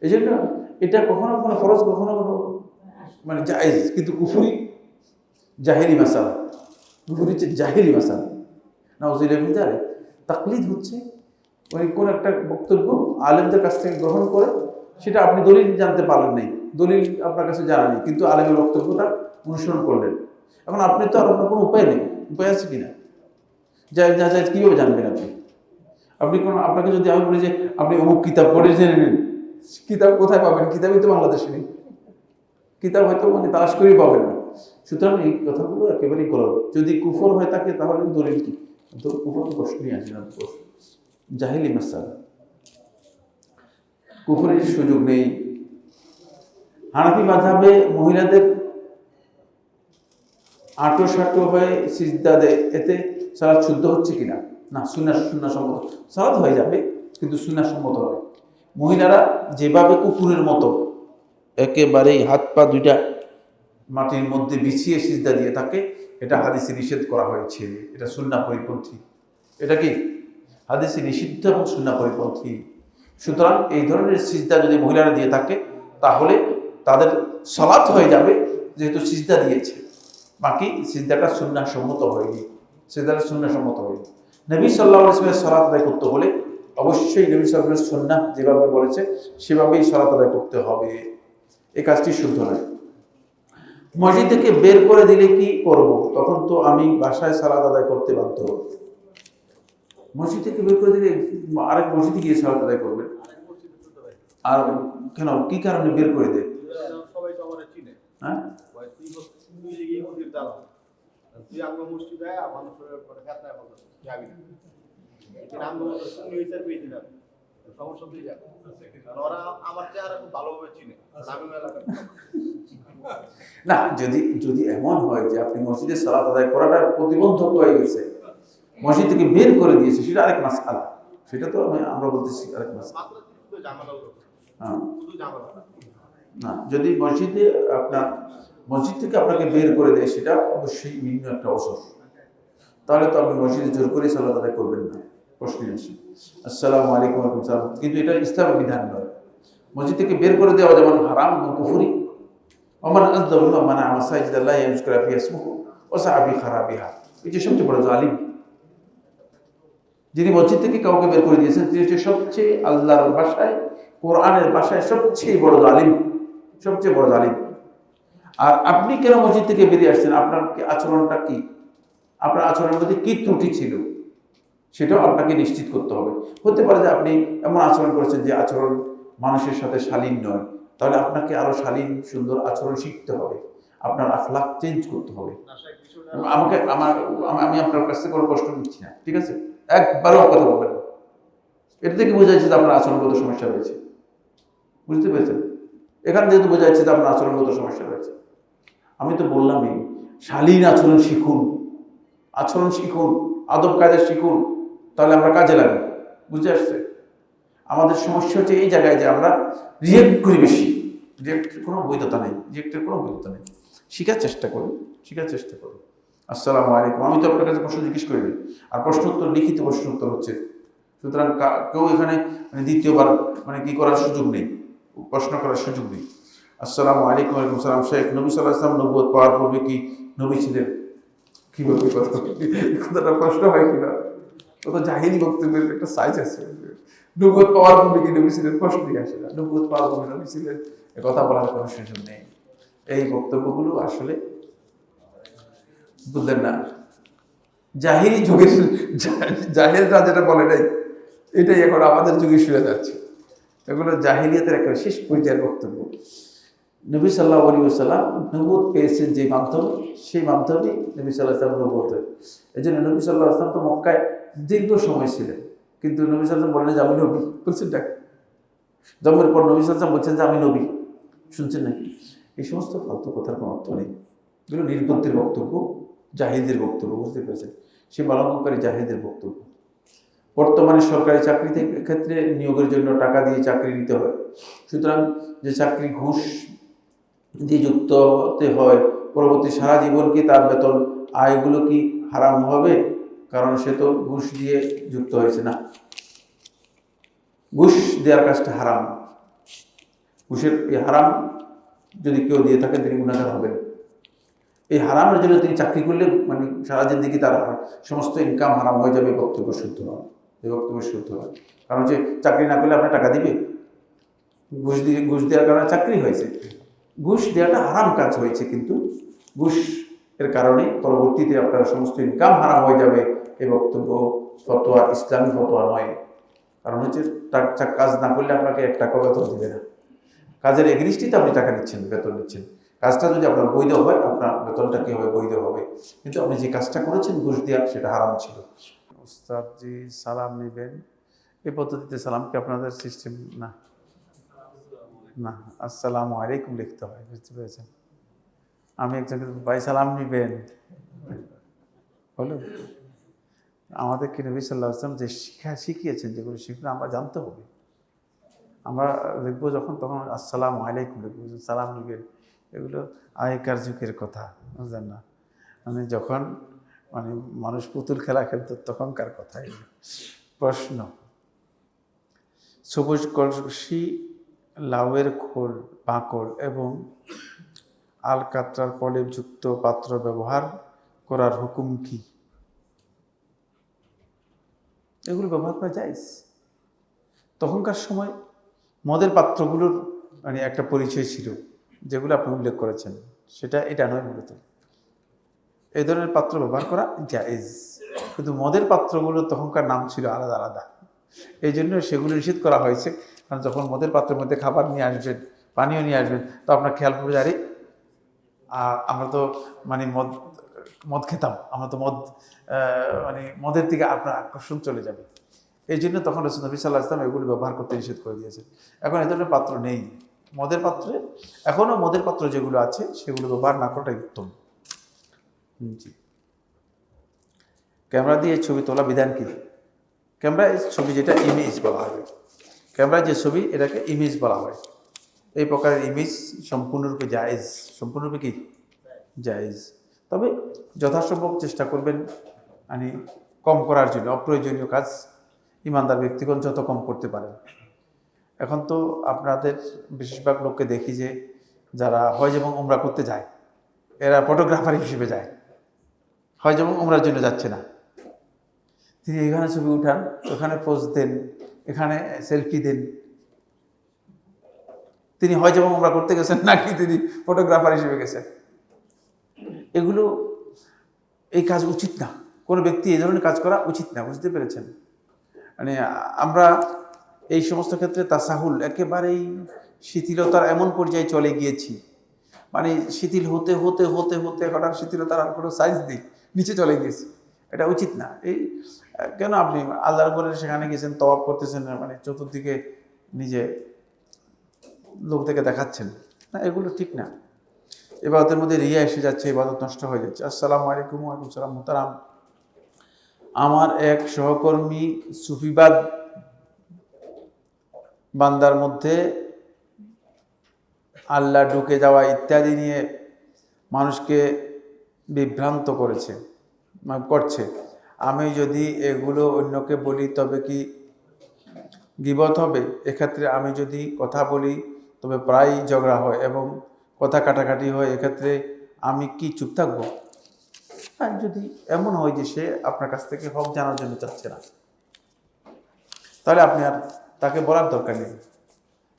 এই জন্য এটা কখনো কখনো ফরজ, কখনো কখনো মানে জায়েজ, কিন্তু কুফরি জাহেলি মাসালা, কুফরি হচ্ছে জাহেলি মাসালা। নাউযুবিল্লাহ। তাকলিদ হচ্ছে ওই কোন একটা বক্তব্য আলেমদের কাছ থেকে গ্রহণ করে, সেটা আপনি দলিল জানতে পারলেন নাই, দলিল আপনার কাছে জানা নেই, কিন্তু আলেমের বক্তব্যটা অনুসরণ করলেন। এখন আপনি তো আর আপনার কোনো উপায় নেই, উপায় আছে কিনা? যা কীভাবে জানবেন আপনি আপনাকে যদি আমি বলি যে আপনি অমুক কিতাব পড়ে জেনে নিন, কিতাব কোথায় পাবেন? কিতাবই তো বাংলাদেশে নেই, কিতাব হয়তো মানে তালাশ করেই পাবেন না। সুতরাং এই কথাগুলো একেবারেই গলত। যদি কুফর হয়ে থাকে তাহলে দলিল কি? তো কুফর তো প্রশ্নই আসে না, জাহেলি মাসালা, কুফরের সুযোগ নেই। হানাফি মাযহাবে মহিলাদের আঁটো হয়ে সিজদা দেয়, এতে সালাত শুদ্ধ হচ্ছে কিনা? না, সুন্নাহ সম্মত সালাত হয়ে যাবে, কিন্তু সুন্নাহ সম্মত হয়। মহিলারা যেভাবে কুকুরের মতো একেবারেই হাত পা দুইটা মাটির মধ্যে বিছিয়ে সিজদা দিয়ে থাকে, এটা হাদিসে নিষেধ করা হয়েছে, এটা সুন্নাহ পরিপন্থী। এটা কি হাদিসে নিষিদ্ধ এবং সুন্নাহ পরিপন্থী। সুতরাং এই ধরনের সিজদা যদি মহিলারা দিয়ে থাকে তাহলে তাদের সালাত হয়ে যাবে, যেহেতু সিজদা দিয়েছে। বাকি সিজদাটা সুন্নাহ সম্মত হয়নি, সিজদাটা সুন্নাহ সম্মত হয়নি। নবী সাল্লাল্লাহু আলাইহি ওয়াসাল্লাম সালাত আদায় করতে হলে অবশ্যই নবী সাল্লাল্লাহু আলাইহি ওয়াসাল্লাম সুন্নাহ যেভাবে বলেছে সেভাবেই সালাত আদায় করতে হবে, এই কাজটি শুদ্ধ নয়। মসজিদ থেকে বের করে দিলে কি করব? তখন তো আমি বাসায় সালাত আদায় করতে বাধ্য। মসজিদ থেকে বের করে দিলে আরেক মসজিদে গিয়ে সালাত আদায় করবেন? আর কেন, কি কারণে বের করে দেয়? সবাই তো আমারে চিনে। হ্যাঁ, তুই এই মসজিদ দাঁড়া, তুই আমার মসজিদে আয়, মানুষের পরে গাতায় বলতো যাবি না, কিন্তু আমি তুমি হিসাব পেয়ে দিলাম, সমস্যা দিয়ে যাবে। ওরা আমার চেহারা খুব ভালোভাবে চিনে, আমি এলাকার না, যদি এমন হয় যে আপনি মসজিদে সালাত আদায় করাটা প্রতিবন্ধক হয়ে গেছে, মসজিদ থেকে বের করে দিয়েছে, সেটা আরেক মাসআলা, সেটা তো আমরা বলতেছি আরেক মাস। মাত্র শুধু ঝামেলা হলো, হ্যাঁ শুধু ঝামেলা। না, যদি মসজিদে আপনার মসজিদ থেকে আপনাকে বের করে দেয় সেটা অবশ্যই ভিন্ন একটা অবসর, তাহলে তো আপনি মসজিদে জোর করে সালাত আদায় করবেন না, প্রশ্নই আসে। আসসালামু আলাইকুম ওয়ালাইকুম সালাম, কিন্তু এটা ইসলামের বিধান নয়। মসজিদ থেকে বের করে দেওয়া যেমন হারাম এবং কুফরি। ওমান আযযালু মিম্মান মানা'a মাসাজিদাল্লাহি আন ইউযকারা ফিহা ইসমুহু ওয়া সা'a ফি খারাবিহা। এটি সবচেয়ে বড় জালিম। যিনি মসজিদ থেকে কাউকে বের করে দিয়েছেন তিনি হচ্ছে সবচেয়ে আল্লাহর ভাষায়, কোরআনের ভাষায় সবচেয়ে বড় জালিম, সবচেয়ে বড় জালিম। আর আপনি কেন মসজিদ থেকে বেরিয়ে আসছেন, আপনার কি আচরণটা কি, আপনার আচরণের মধ্যে কি ত্রুটি ছিল সেটাও আপনাকে নিশ্চিত করতে হবে। হতে পারে যে আপনি এমন আচরণ করেছেন যে আচরণ মানুষের সাথে শালীন নয়, তাহলে আপনাকে আরো শালীন সুন্দর আচরণ শিখতে হবে, আপনার আখলাক চেঞ্জ করতে হবে। আমি আপনার কাছ থেকে কোনো প্রশ্ন নিচ্ছি না, ঠিক আছে? একবারও কথা বলবেন না। এটা থেকে বোঝা যাচ্ছে যে আপনার আচরণগত সমস্যা রয়েছে, বুঝতে পেরেছেন? এখান যেহেতু বোঝা যাচ্ছে যে আপনার আচরণগত সমস্যা রয়েছে। আমি তো বললামই শালীন আচরণ শিখুন, আচরণ শিখুন, আদব কায়দা শিখুন, তাহলে আমরা কাজে লাগবে। বুঝতে আসছে? আমাদের সমস্যা হচ্ছে এই জায়গায় যে আমরা রিয়েক্ট করি বেশি। রিয়েক্টের কোনো বৈধতা নেই, রিয়েক্টের কোনো বৈধতা নেই। শেখার চেষ্টা করুন, শেখার চেষ্টা করুন। আসসালামু আলাইকুম, আমি তো আপনার কাছে প্রশ্ন জিজ্ঞেস করিনি, আর প্রশ্ন উত্তর লিখিত প্রশ্ন উত্তর হচ্ছে, সুতরাং কেউ এখানে দ্বিতীয়বার কি করার সুযোগ নেই, প্রশ্ন করার সুযোগ নেই। আসসালামু আলাইকুম। ওয়ালাইকুম সালাম। শেখ, নবী সাল্লাল্লাহু আলাইহি ওয়াসাল্লাম নবুয়ত পাওয়ার পূর্বে কি নবী ছিলেন? কিভাবে কথাটা প্রশ্ন হয় কিনা, কত জাহিলি বক্তব্যের একটা সাইজ আছে। নবুয়ত পাওয়ার পূর্বে কি নবী ছিলেন, প্রশ্নই আসে না। নবুয়ত পাওয়ার পূর্বে নবী ছিলেন, এ কথা বলার কোনো সুযোগ নেই। এই বক্তব্যগুলো আসলে বুঝলেন না, জাহিলি যুগের জাহেলরা যেটা বলে নাই, এটাই এখন আমাদের যুগে শুয়ে যাচ্ছে। এগুলো জাহিলিয়াতের একটা শেষ পর্যায়ের বক্তব্য। নবী সাল্লাল্লাহু আলাইহি ওয়াসাল্লাম নবুয়ত পেয়েছেন যে মাধ্যমে, সেই মাধ্যমে নবী সাল্লাল্লাহু আলাইহি ওয়াসাল্লাম নবুয়ত। এই জন্য নবী সাল্লাল্লাহু আলাইহি ওয়াসাল্লাম তো মক্কায় দীর্ঘ সময় ছিলেন, কিন্তু নবী সাল্লাল্লাহু আলাইহি ওয়াসাল্লাম বলেন যে আমি নবী, বলছেন না? জন্মের পর নবী সাল্লাল্লাহু আলাইহি ওয়াসাল্লাম বলছেন যে আমি নবী, শুনছেন নাকি? এই সমস্ত ফালতু কথার কোনো অর্থ নেই। এগুলো নির্বুদ্ধির বক্তব্য, জাহিলদের বক্তব্য, বুঝতে পেরেছেন? সে বালঙ্ককারী জাহিলদের বক্তব্য। বর্তমানে সরকারি চাকরি ক্ষেত্রে নিয়োগের জন্য টাকা দিয়ে চাকরি নিতে হয়, সুতরাং যে চাকরি ঘুষ দিয়ে যুক্ত হতে হয়, পরবর্তী সারা জীবন কি তার বেতন আয়গুলো কি হারাম হবে? কারণ সে তো ঘুষ দিয়ে যুক্ত হয়েছে না। ঘুষ দেওয়ার কাজটা হারাম। ঘুষের এই হারাম যদি কেউ দিয়ে থাকেন তিনি গুনাহগার হবেন। এই হারামের জন্য তিনি চাকরি করলে সারা জিন্দেগি তার সমস্ত ইনকাম হারাম হয়ে যাবে। বক্তব্য শুদ্ধ হয়, এই বক্তব্য শুদ্ধ হয়। কারণ যে চাকরি না করলে আপনার টাকা দিবে, ঘুষ দেওয়ার কারণে চাকরি হয়েছে, ঘুষ দেওয়াটা হারাম কাজ হয়েছে, কিন্তু ঘুষ এর কারণে পরবর্তীতে আপনার সমস্ত ইনকাম হারাম হয়ে যাবে। এই বক্তব্য ফতোয়া, ইসলামী ফতোয়া নয়। কারণ হচ্ছে কাজ না করলে আপনাকে 1 টাকা বেতন দিবে না। কাজের এগেনিস্টে আপনি টাকা নিচ্ছেন, বেতন নিচ্ছেন। কাজটা যদি আপনার বৈধ হয়, আপনার বেতনটা কি হবে? বৈধ হবে। কিন্তু আপনি যে কাজটা করেছেন ঘুষ দেওয়া, সেটা হারাম ছিল। উস্তাদ জি, সালাম নেবেন এই পদ্ধতিতে সালাম কি আপনাদের সিস্টেম? না না, আসসালামু আলাইকুম লিখতে হয়, বুঝতে পেরেছেন? আমি একজনকে ভাই সালাম নিবেন বলো, আমাদের কি নবী সাল্লাল্লাহু আলাইহি ওয়াসাল্লাম যে শিখিয়েছেন, যেগুলো শিখলে আমরা জানতে হবে। আমরা লিখবো যখন, তখন আসসালামু আলাইকুম লিখবো, সালাম নিবেন। এগুলো আগেকার যুগের কথা, বুঝলেন না? যখন মানুষ পুতুল খেলা খেলতো তখনকার কথা এগুলো। প্রশ্ন, সবুজ কলসি, লাউয়ের খোল, বাঁকড় এবং আলকাতরার প্রলেপযুক্ত পাত্র ব্যবহার করার হুকুম কি? এগুলো ব্যবহার করা জায়েজ। তখনকার সময় মদের পাত্রগুলোর একটা পরিচয় ছিল, যেগুলো আপনি উল্লেখ করেছেন, সেটা এটা নয়। মূলত এই ধরনের পাত্র ব্যবহার করা জায়েজ, কিন্তু মদের পাত্রগুলো তখনকার নাম ছিল আলাদা আলাদা, এই জন্য সেগুলো নিষেধ করা হয়েছে। কারণ যখন মদের পাত্রের মধ্যে খাবার নিয়ে আসবেন, পানীয় নিয়ে আসবেন, তো আপনার খেয়াল করে যারে আমরা তো মদ খেতাম, আমরা তো মদের দিকে আপনার আকর্ষণ চলে যাবে। এই জন্য তখন রাসূল নবী সাল্লাল্লাহু আলাইহি ওয়াসাল্লাম এগুলো ব্যবহার করতে নিষেধ করে দিয়েছেন। এখন এই ধরনের পাত্র নেই মদের পাত্রে। এখনও মদের পাত্র যেগুলো আছে সেগুলো ব্যবহার না করাটাই উত্তম। জি, ক্যামেরা দিয়ে ছবি তোলা বিধান কি? ক্যামেরায় ছবি যেটা ইমেজ বলা হয়, ক্যামেরায় যে ছবি এটাকে ইমেজ বলা হয়। এই প্রকারের ইমেজ সম্পূর্ণরূপে জায়েজ, সম্পূর্ণরূপে কি জায়েজ। তবে যথাসম্ভব চেষ্টা করবেন মানে কম করার জন্য, অপ্রয়োজনীয় কাজ ইমানদার ব্যক্তিগণ যত কম করতে পারেন। এখন তো আপনাদের বেশিরভাগ লোককে দেখি যে যারা হজ এবং উমরা করতে যায় এরা ফটোগ্রাফার হিসেবে যায়, হজ এবং উমরার জন্য যাচ্ছে না। তিনি এখানে ছবি উঠান, ওখানে পোজ দেন, এখানে সেলফি দেন। তিনি হজ এবং উমরা করতে গেছেন নাকি তিনি ফটোগ্রাফার হিসেবে গেছেন? এগুলো এই কাজ উচিত না, কোনো ব্যক্তি এই ধরনের কাজ করা উচিত না, বুঝতে পেরেছেন? মানে আমরা এই সমস্ত ক্ষেত্রে তাসাহুল একেবারেই শিথিলতার এমন পর্যায়ে চলে গিয়েছি, মানে শিথিল হতে হতে হতে হতে এখন আর শিথিলতার আর কোনো সাইজ নেই, নিচে চলে গিয়েছি। এটা উচিত না। এই কেন আপনি আল্লাহর ঘরে সেখানে গেছেন, তওয়াব করতেছেন, মানে চতুর্দিকে নিজে লোকদেরকে দেখাচ্ছেন না, এগুলো ঠিক না। ইবাদতের মধ্যে রিয়া এসে যাচ্ছে, ইবাদত নষ্ট হয়ে যাচ্ছে। আসসালামু আলাইকুম। ওয়ালাইকুম সালাম। মুহতারাম, আমার এক সহকর্মী সুফিবাদ বান্দার মধ্যে আল্লাহ ঢুকে যাওয়া ইত্যাদি নিয়ে মানুষকে বিভ্রান্ত করছে। আমি যদি এগুলো অন্যকে বলি তবে কি গীবত হবে? এক্ষেত্রে আমি যদি কথা বলি তবে প্রায়ই ঝগড়া হয় এবং কথা কাটাকাটি হয়, এক্ষেত্রে আমি কি চুপ থাকবো? আর যদি এমন হয় যে সে আপনার কাছ থেকে হক জানার জন্য চাচ্ছে না, তাহলে আপনি আর তাকে বলার দরকার নেই।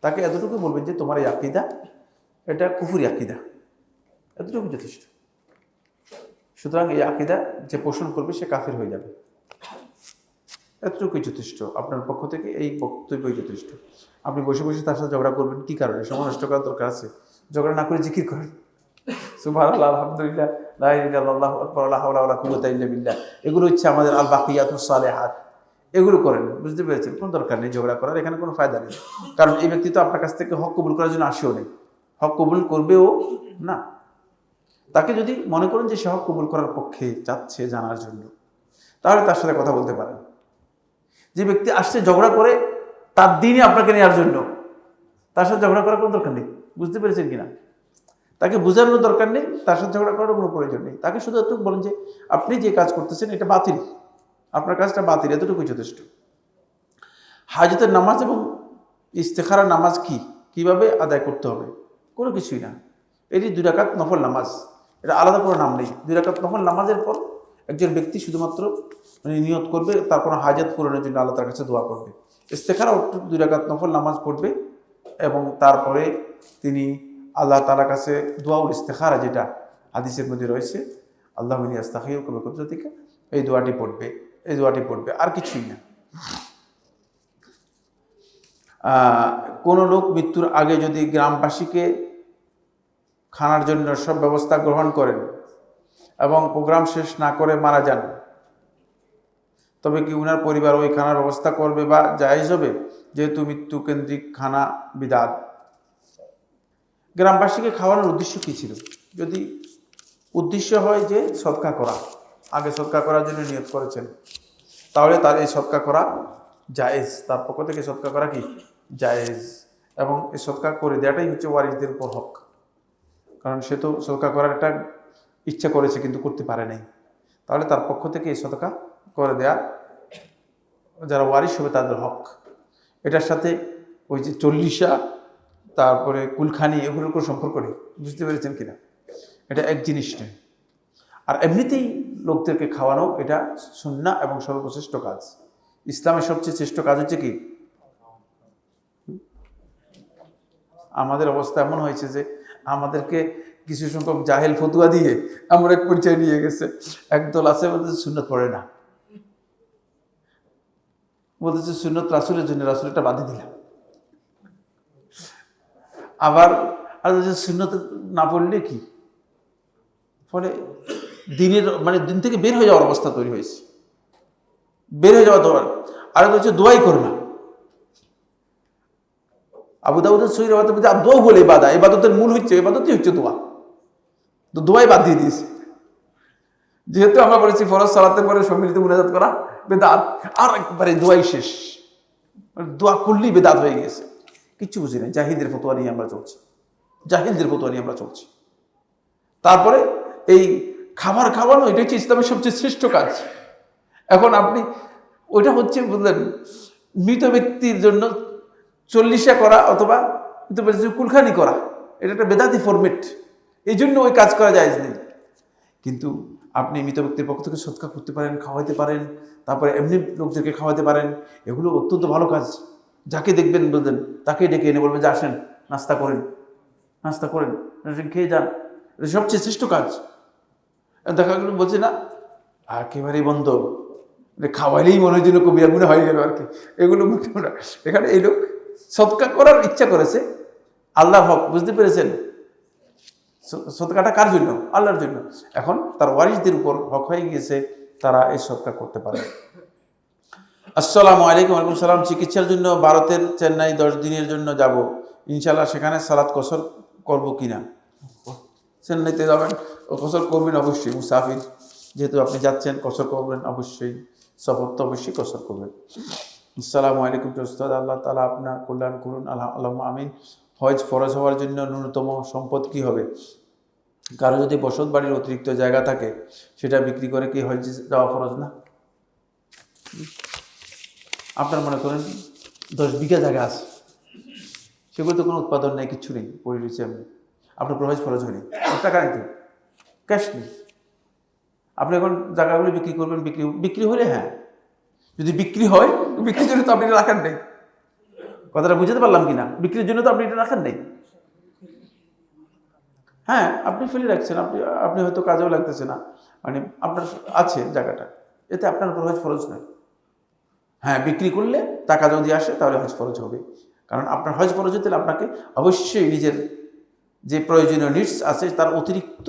তাকে এতটুকু বলবেন যে তোমার এই আকীদা এটা কুফরি আকীদা, এতটুকু যথেষ্ট। সুতরাং এই আকীদা যে পোষণ করবে সে কাফির হয়ে যাবে, এতটুকুই যথেষ্ট। আপনার পক্ষ থেকে এই বক্তব্যই যথেষ্ট। আপনি বসে বসে তার সাথে ঝগড়া করবেন কি কারণে? সময় নষ্ট করার দরকার আছে? ঝগড়া না করে জিকির করেন, সুবহানাল্লাহ, আলহামদুলিল্লাহ, লা ইলাহা ইল্লাল্লাহু আকবার, লা হাওলা ওয়ালা কুওয়াতা ইল্লা বিল্লাহ। এগুলো হচ্ছে আমাদের আল বাকিয়াতুস সালিহাত, এগুলো করেন। বুঝতে পেরেছেন? কোনো দরকার নেই ঝগড়া করার, এখানে কোনো ফায়দা নেই। কারণ এই ব্যক্তি তো আপনার কাছ থেকে হক কবুল করার জন্য আসেও নেই, হক কবুল করবেও না। তাকে যদি মনে করেন যে সে হক কবুল করার পক্ষে চাচ্ছে জানার জন্য, তাহলে তার সাথে কথা বলতে পারেন। যে ব্যক্তি আসছে ঝগড়া করে তার দিনই আপনাকে নেওয়ার জন্য, তার সাথে ঝগড়া করার কোনো দরকার নেই। বুঝতে পেরেছেন কিনা? তাকে বোঝানোর দরকার নেই, তার সাথে ঝগড়া করার কোনো প্রয়োজন নেই। তাকে শুধু এতটুকু বলেন যে আপনি যে কাজ করতেছেন এটা বাতিল, আপনার কাজটা বাতিল, এতটুকুই যথেষ্ট। হাজতের নামাজ এবং ইস্তেখারার নামাজ কিভাবে আদায় করতে হবে? কোনো কিছুই না, এটি 2 রাকাত নফল নামাজ, এটা আলাদা কোনো নাম নেই। 2 রাকাত নফল নামাজের পর একজন ব্যক্তি শুধুমাত্র নিয়ত করবে তার কোনো হাজত পূরণের জন্য, আল্লাহ তার কাছে দোয়া করবে। ইস্তেখারা 2 রাকাত নফল নামাজ পড়বে এবং তারপরে তিনি আল্লাহ তাআলার কাছে দোয়াউল ইস্তেখারা, যেটা হাদিসের মধ্যে রয়েছে, আল্লাহুম্মা ইন্নী আস্তাগফিরুকা বিকুদরাতিকা, এই দোয়াটি পড়বে, আর কিছুই না। কোনো লোক মৃত্যুর আগে যদি গ্রামবাসীকে খানার জন্য সব ব্যবস্থা গ্রহণ করেন এবং প্রোগ্রাম শেষ না করে মারা যান, তবে কি উনার পরিবার ওই খানার ব্যবস্থা করবে বা জায়েজ হবে? যেহেতু মৃত্যু কেন্দ্রিক খানা বিদআত। গ্রামবাসীকে খাওয়ানোর উদ্দেশ্য কী ছিল? যদি উদ্দেশ্য হয় যে সদকা করা, আগে সদকা করার জন্য নিয়ত করেছেন, তাহলে তার এই সদকা করা জায়েজ, তার পক্ষ থেকে সদকা করা কি জায়েজ। এবং এই সদকা করে দেওয়াটাই হচ্ছে ওয়ারিসদের উপর হক, কারণ সে তো সদকা করার একটা ইচ্ছা করেছে কিন্তু করতে পারে নাই, তাহলে তার পক্ষ থেকে এই সদকা করে দেয়া যারা ওয়ারিস হবে তাদের হক। এটার সাথে ওই যে 40 তারপরে কুলখানি, এগুলোর কোনো সম্পর্ক নেই। বুঝতে পেরেছেন কিনা? এটা এক জিনিস নয়। আর এমনিতেই লোকদেরকে খাওয়ানো এটা সুন্নাহ এবং সর্বশ্রেষ্ঠ কাজ। ইসলামের সবচেয়ে শ্রেষ্ঠ কাজ হচ্ছে কি? আমাদের অবস্থা এমন হয়েছে যে আমাদেরকে কিছু সংখ্যক জাহেল ফতুয়া দিয়ে আমরা এক পরিচয় নিয়ে গেছে। একদল আছে বলতেছে সুন্নত পড়ে না, বলতেছে সুন্নত রাসূলের জন্য, রাসূল এটা বাদ দিলাম। আবার আর সুন্নত না পড়লে কি ফলে দিনের মানে দিন থেকে বের হয়ে যাওয়ার অবস্থা তৈরি হয়েছে, বের হয়ে যাওয়া দোয়া। আর হচ্ছে দোয়াই করে না। আবু দাউদের সহিহ রওয়ায়াতের মধ্যে দোয়া বলে ইবাদতের মূল হচ্ছে, ইবাদতই হচ্ছে দোয়া, তো দোয়াই বাদ দিয়ে দিয়েছে। যেহেতু আমরা বলেছি ফরজ সালাতের পরে সম্মিলিত মুনাজাত করা বেদাত, আর একবারে দোয়াই শেষ, দোয়া করলেই বেদাত হয়ে গেছে। কিচ্ছু বুঝি না, জাহিলদের ফতোয়া নিয়ে আমরা চলছি, জাহিলদের ফতোয়া নিয়ে আমরা চলছি। তারপরে এই খাবার খাওয়ানো, এটা হচ্ছে ইসলামের সবচেয়ে শ্রেষ্ঠ কাজ। এখন আপনি ওইটা হচ্ছে বুঝলেন মৃত ব্যক্তির জন্য 40 করা অথবা মৃত ব্যক্তির কুলখানি করা, এটা একটা বেদাতি ফরমেট, এই জন্য ওই কাজ করা যায় নেই। কিন্তু আপনি মৃত ব্যক্তির পক্ষ থেকে সৎকার করতে পারেন, খাওয়াইতে পারেন, তারপরে এমনি লোকদেরকে খাওয়াতে পারেন, এগুলো অত্যন্ত ভালো কাজ। যাকে দেখবেন বলবেন, তাকে ডেকে এনে বলবেন যে আসেন নাস্তা করেন, নাস্তা করেন, খেয়ে যান, এটা সবচেয়ে শ্রেষ্ঠ কাজ। দেখা গেল বলছে না একেবারেই বন্ধ, খাওয়াইলেই মনে হয় যেন কবিরা গুণা হয়ে গেল আর কি, এগুলো মোটামুটি। এখানে এই লোক সৎকার করার ইচ্ছা করেছে, আল্লাহর হক, বুঝতে পেরেছেন? সদকাটা কার জন্য? আল্লাহর জন্য। এখন তার ওয়ারিসদের উপর হক হয়ে গিয়েছে, তারা এই সদকা করতে পারে। আসসালামু আলাইকুম। ওয়ালাইকুম সালাম। চিকিৎসার জন্য ভারতের চেন্নাই 10 দিনের জন্য যাব, ইনশাল্লাহ সেখানে সালাত কসর করব কিনা? চেন্নাইতে যাবেন, কসর করবেন অবশ্যই, মুসাফির যেহেতু আপনি যাচ্ছেন, কসর করবেন অবশ্যই, সফর তো অবশ্যই কসর করবেন। আসসালামু আলাইকুম উস্তাদ, আল্লাহ তাআলা আপনার কল্যাণ করুন, আল্লাহুম্মা আমিন। হজ ফরজ হওয়ার জন্য ন্যূনতম সম্পদ কি হবে? কারো যদি বসত বাড়ির অতিরিক্ত জায়গা থাকে, সেটা বিক্রি করে কি হজ যাওয়া ফরজ না? আপনার মনে করেন 10 বিঘা জায়গা আছে, সেগুলো তো কোনো উৎপাদন নেই, কিচ্ছু নেই, পড়ে রয়েছে, আপনার হজ ফরজ হয়নি, টাকা নেই তো, ক্যাশ নেই, আপনি এখন জায়গাগুলো বিক্রি করবেন, বিক্রি হলে হ্যাঁ, যদি বিক্রি হয়, বিক্রির জন্য তো আপনি এটা রাখেন নেই। কথাটা বুঝতে পারলাম কিনা? বিক্রির জন্য তো আপনি এটা রাখেন নেই। হ্যাঁ, আপনি ফেলে রাখছেন, আপনি হয়তো কাজেও লাগতেছে না, মানে আপনার আছে জায়গাটা, এতে আপনার উপর হজ ফরজ নয়। হ্যাঁ, বিক্রি করলে টাকা যদি আসে তাহলে হজ ফরজ হবে, কারণ আপনার হজ ফরজ হতে আপনাকে অবশ্যই নিজের যে প্রয়োজনীয় নিডস আছে তার অতিরিক্ত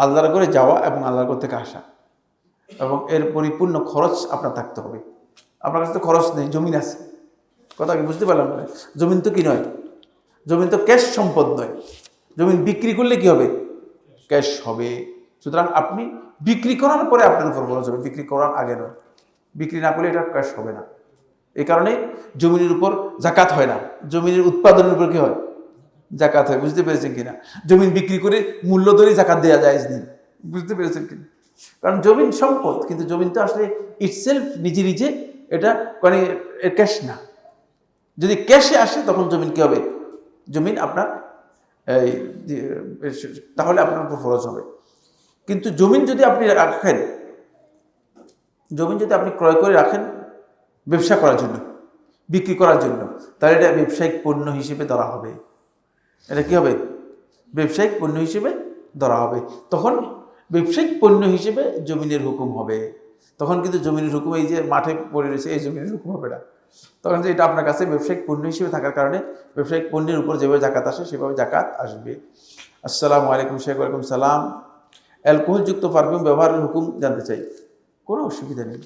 আল্লাহর ঘরে যাওয়া এবং আল্লাহর ঘর থেকে আসা, এবং এর পরিপূর্ণ খরচ আপনার থাকতে হবে। আপনার কাছে তো খরচ নেই, জমিন আছে, কথা কি বুঝতে পারলাম? জমিন তো কি নয়, জমিন তো ক্যাশ সম্পদ নয়, জমিন বিক্রি করলে কি হবে? ক্যাশ হবে। সুতরাং আপনি বিক্রি করার পরে আপনার উপর খরচ হবে, বিক্রি করার আগে নয়। বিক্রি না করলে এটা ক্যাশ হবে না। এই কারণে জমিনের উপর জাকাত হয় না, জমিনের উৎপাদনের উপর কি হয়? জাকাত হয়। বুঝতে পেরেছেন কিনা? জমিন বিক্রি করে মূল্য ধরে জাকাত দেওয়া যায় নেই, বুঝতে পেরেছেন কিনা? কারণ জমিন সম্পদ, কিন্তু জমিন তো আসলে ইটসেলফ নিজে নিজে এটা মানে ক্যাশ না। যদি ক্যাশে আসে তখন জমিন কি হবে? জমিন আপনার তাহলে আপনার উপর খরচ হবে। কিন্তু জমিন যদি আপনি রাখেন, জমিন যদি আপনি ক্রয় করে রাখেন ব্যবসা করার জন্য, বিক্রি করার জন্য, তাহলে এটা ব্যবসায়িক পণ্য হিসেবে ধরা হবে। এটা কি হবে? ব্যবসায়িক পণ্য হিসেবে ধরা হবে। তখন ব্যবসায়িক পণ্য হিসেবে জমিনের হুকুম হবে। তখন কিন্তু জমিনের হুকুম এই যে মাঠে পড়ে রয়েছে এই জমিনের হুকুম হবে না। তখন যে এটা আপনার কাছে ব্যবসায়িক পণ্য হিসেবে থাকার কারণে ব্যবসায়িক পণ্যের উপর যেভাবে জাকাত আসে সেভাবে জাকাত আসবে। আসসালামু আলাইকুম শেখ। ওয়ালাইকুম সালাম। অ্যালকোহলযুক্ত পারফিউম ব্যবহারের হুকুম জানতে চাই। কোনো অসুবিধা নেই,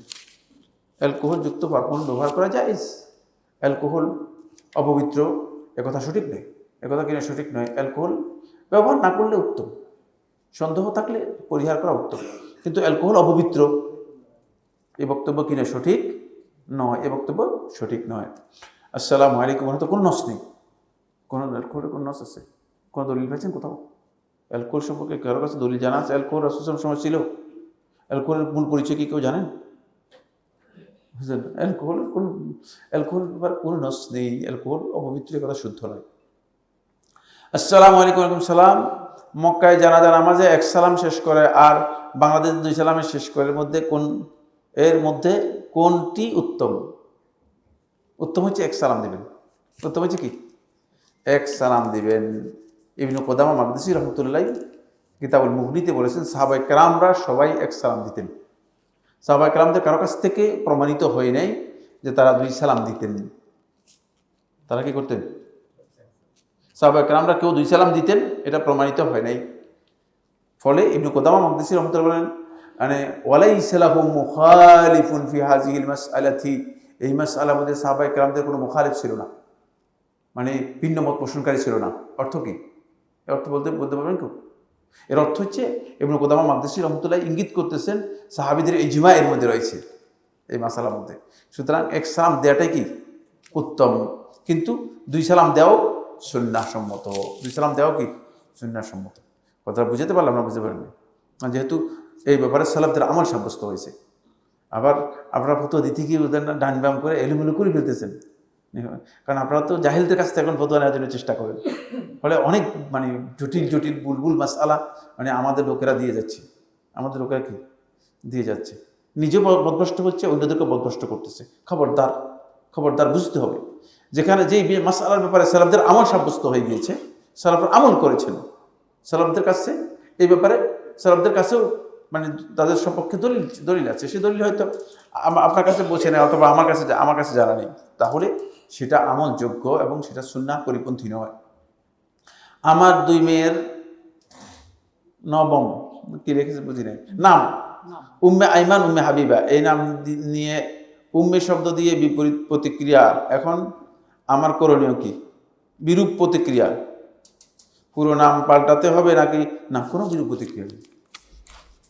অ্যালকোহলযুক্ত পারফিউম ব্যবহার করা যায়। অ্যালকোহল অপবিত্র একথা সঠিক নয়, একথা কিনা সঠিক নয়। অ্যালকোহল ব্যবহার না করলে উত্তম, সন্দেহ থাকলে পরিহার করা উত্তম, কিন্তু অ্যালকোহল অপবিত্র এই বক্তব্য কিনা সঠিক নয়, এ বক্তব্য সঠিক নয়। আসসালামু আলাইকুম। হয়তো কোনো নস নেই, কোনো অ্যালকোহলের কোনো নস আছে? কোনো দলিল পেয়েছেন কোথাও? অ্যালকোহল সম্পর্কে কারোর কাছে দলিল জানা আছে? অ্যালকোহল রাসূলের সময় ছিল? অ্যালকোহলের মূল পরিচয় কি কেউ জানেন? বুঝলেন? অ্যালকোহল কোনো নস নেই, অ্যালকোহল অপবিত্র কথা শুদ্ধ নয়। আসসালামু আলাইকুম। ওয়ালাইকুম সালাম। মক্কায় জানাজা নামাজে 1 সালাম শেষ করে আর বাংলাদেশ 2 সালামে শেষ করে এর মধ্যে কোনটি উত্তম? উত্তম হচ্ছে 1 সালাম দিবেন। উত্তম হচ্ছে কি? 1 সালাম দিবেন। ইবনে কুদামা মাকদিসি রহমতুল্লাহ কিতাবুল মুগনিতে বলেছেন সাহাবায়ে কেরামরা সবাই 1 সালাম দিতেন। সাহাবায়ে কেরামদের কারো কাছ থেকে প্রমাণিত হয় নাই যে তারা 2 সালাম দিতেন। তারা কি করতেন? সাহাবায়ে কেরামরা কেউ 2 সালাম দিতেন, এটা প্রমাণিত হয় নাই। ফলে ইবনে কুদামা মাকদিসি রহমতুল্লাহ বলেন মানে ওয়ালাইসা লাহু মুখালিফুন ফি হাযিহিল মাসআলাতি, এই মাসআলার মধ্যে সাহাবায়ে কেরামদের কোনো মুখালিফ ছিল না, মানে ভিন্ন মত পোষণকারী ছিল না। অর্থ কি? অর্থ বলতে পারবেন কেউ? এর অর্থ হচ্ছে ইবনে কুদামা মাকদিসি রহমতুল্লাহ ইঙ্গিত করতেছেন সাহাবীদের ইজমা এর মধ্যে রয়েছে এই মাসালার মধ্যে। সুতরাং এক সালাম দেওয়াটাই কি উত্তম, কিন্তু 2 সালাম দেওয়াও সুন্নাহসম্মত। 2 সালাম দেওয়াও কি সুন্নাহসম্মত। কথাটা বুঝতে পারলাম না? বুঝতে পারেননি? যেহেতু এই ব্যাপারে সালাফদের আমল সাব্যস্ত হয়েছে। আবার আপনারা ফতোয়া দিতে গিয়ে ওদের না ডান বাম করে এলোমেলো করে ফেলতেছেন, কারণ আপনারা তো জাহিলদের কাছ থেকে এখন ফতোয়া নেওয়ার জন্য চেষ্টা করেন, ফলে অনেক মানে জটিল জটিল বুলবুল মাসআলা মানে আমাদের লোকেরা দিয়ে যাচ্ছে। আমাদের লোকেরা কি দিয়ে যাচ্ছে, নিজে বদভ্রষ্ট হচ্ছে, অন্যদেরকে বদভ্রষ্ট করতেছে। খবরদার, খবরদার, বুঝতে হবে যেখানে যেই মাসআলার ব্যাপারে সালাফদের আমল সাব্যস্ত হয়ে গিয়েছে, সালাফরা আমল করেছেন, সালাফদের কাছে এই ব্যাপারে সালাফদের কাছেও মানে তাদের সপক্ষে দলিল আছে, সেই দলিল হয়তো আপনার কাছে পৌঁছে নেয় অথবা আমার কাছে জানা নেই, তাহলে সেটা আমলযোগ্য এবং সেটা সুন্নাহ পরিপন্থী নয়। আমার 2 মেয়ের নবম কি রেখেছে বুঝি নাই নাম উম্মে আইমান, উম্মে হাবিবা, এই নাম নিয়ে উম্মে শব্দ দিয়ে বিপরীত প্রতিক্রিয়া। এখন আমার করণীয় কি? বিরূপ প্রতিক্রিয়া। পুরো নাম পাল্টাতে হবে নাকি? না, কোনো বিরূপ প্রতিক্রিয়া নেই,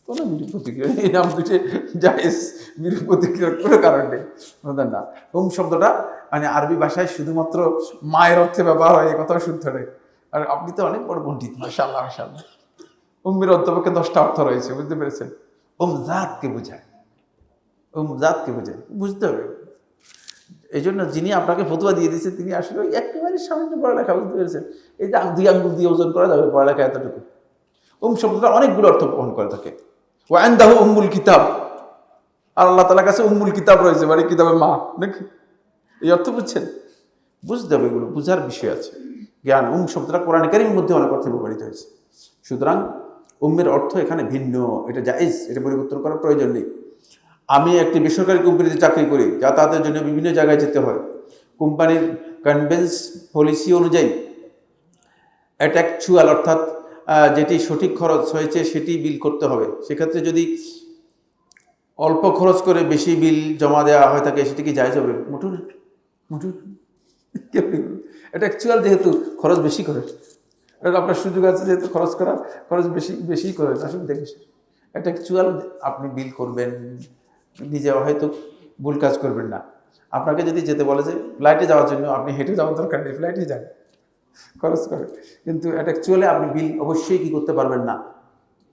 কোনো বিরূপ প্রতিক্রিয়া নেই। এই নাম দুটো জায়েজ, বিরূপ প্রতিক্রিয়ার কোনো কারণ নেই। না, শব্দটা মানে আরবি ভাষায় শুধুমাত্র মায়ের অর্থে ব্যবহার হয়, এই কথাও শুদ্ধ নেই। আর আপনি তো অনেক বড় পণ্ডিত, মাশাআল্লাহ মাশাআল্লাহ। উম্মের অন্তপক্ষে 10টা অর্থ রয়েছে, বুঝতে পেরেছেন? জাতকে বোঝায়, জাতকে বোঝায়, বুঝতে হবে। এই জন্য যিনি আপনাকে ফতুয়া দিয়ে দিয়েছে তিনি আসলে একেবারে সামান্য পড়ালেখা, বুঝতে পেরেছেন? এই যে 2 আঙ্গুল দিয়ে ওজন করা যাবে পড়ালেখা এতটুকু। শব্দটা অনেকগুলো অর্থ বহন করে থাকে। ওয়াইন্দাহু উম্মুল কিতাব, আর আল্লাহ তাআলার কাছে উম্মুল কিতাব রয়েছে, মানে কিতাবের মা, নাকি? এই অর্থ বুঝছেন? বুঝতে হবে, এগুলো বুঝার বিষয় আছে। জ্ঞান শব্দটা কোরআনে কারীমের মধ্যে অনেক অর্থে ব্যবহৃত হয়েছে। সুতরাং উম্মের অর্থ এখানে ভিন্ন, এটা জায়েজ, এটা পরিবর্তন করার প্রয়োজন নেই। আমি একটি বেসরকারি কোম্পানিতে চাকরি করি, যাতায়াতের জন্য বিভিন্ন জায়গায় যেতে হয়। কোম্পানির কনভেন্স পলিসি অনুযায়ী অ্যাকচুয়াল অর্থাৎ যেটি সঠিক খরচ হয়েছে সেটি বিল করতে হবে। সেক্ষেত্রে যদি অল্প খরচ করে বেশি বিল জমা দেওয়া হয় থাকে, সেটি কি জায়েজ হবে? মোটু এটা অ্যাকচুয়াল, যেহেতু খরচ বেশি করে, এটা আপনার সুযোগ আছে যেহেতু খরচ বেশি করে, অসুবিধা কিসের? এটা অ্যাকচুয়াল আপনি বিল করবেন, নিজে হয়তো ভুল কাজ করবেন না। আপনাকে যদি যেতে বলে যে ফ্লাইটে যাওয়ার জন্য, আপনি হেঁটে যাওয়ার দরকার নেই, ফ্লাইটে যান, খরচ করে, কিন্তু এটা অ্যাকচুয়ালি আপনি বিল অবশ্যই কি করতে পারবেন না,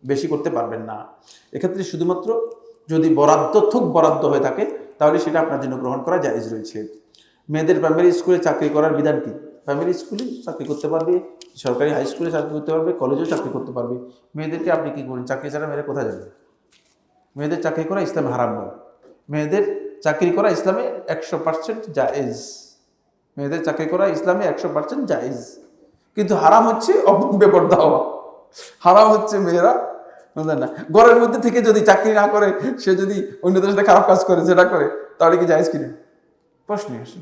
বেশি করতে পারবেন না। এক্ষেত্রে শুধুমাত্র যদি বরাদ্দ হয়ে থাকে তাহলে সেটা আপনার জন্য গ্রহণ করা জায়েজ রয়েছে। মেয়েদের প্রাইমারি স্কুলে চাকরি করার বিধান কি? প্রাইমারি স্কুলে চাকরি করতে পারবে, সরকারি হাই স্কুলে চাকরি করতে পারবে, কলেজেও চাকরি করতে পারবে। মেয়েদেরকে আপনি কি করেন? চাকরি ছাড়া মেয়েরা কোথায় যাবে? মেয়েদের চাকরি করা ইসলামে হারাম নয়। মেয়েদের চাকরি করা ইসলামে 100% জায়েজ। মেয়েদের চাকরি করা ইসলামে 100% জায়েজ, কিন্তু হারাম হচ্ছে বেপরদা হওয়া। হারাম হচ্ছে মেয়েরা না ঘরের মধ্যে থেকে যদি চাকরি না করে, সে যদি অন্যদের সাথে খারাপ কাজ করে, যেটা করে, তাহলে কি জায়েজ কিনা? প্রশ্নই আসে।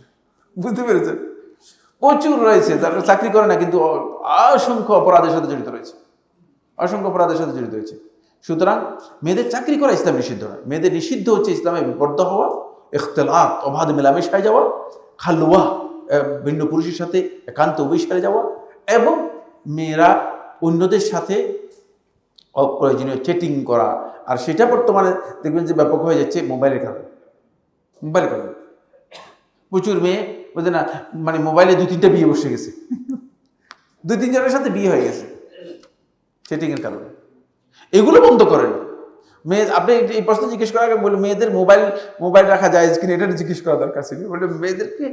বুঝতে পেরেছেন? প্রচুর রয়েছে যারা চাকরি করে না কিন্তু অসংখ্য অপরাধের সাথে জড়িত রয়েছে, সুতরাং মেয়েদের চাকরি করা ইসলাম নিষিদ্ধ নয়। মেয়েদের নিষিদ্ধ হচ্ছে ইসলামে বিপর্দা হওয়া, ইখতিলাত অবাধ মেলামেশায় যাওয়া, খালওয়া ভিন্ন পুরুষের সাথে একান্ত অভিসারে যাওয়া, এবং মেয়েরা অন্যদের সাথে অপ্রয়োজনীয় চ্যাটিং করা। আর সেটা বর্তমানে দেখবেন যে ব্যাপক হয়ে যাচ্ছে মোবাইলের কারণে। প্রচুর মেয়ে বুঝে না, মানে মোবাইলে 2-3টা বিয়ে বসে গেছে, 2-3 জনের সাথে বিয়ে হয়ে গেছে চ্যাটিংয়ের কারণে। এগুলো বন্ধ করেন। আপনি এই প্রশ্ন জিজ্ঞেস করার আগে বলে মেয়েদের মোবাইল রাখা যায় কিনা, এটা জিজ্ঞেস করা দরকার ছিল। বলে মেয়েদেরকে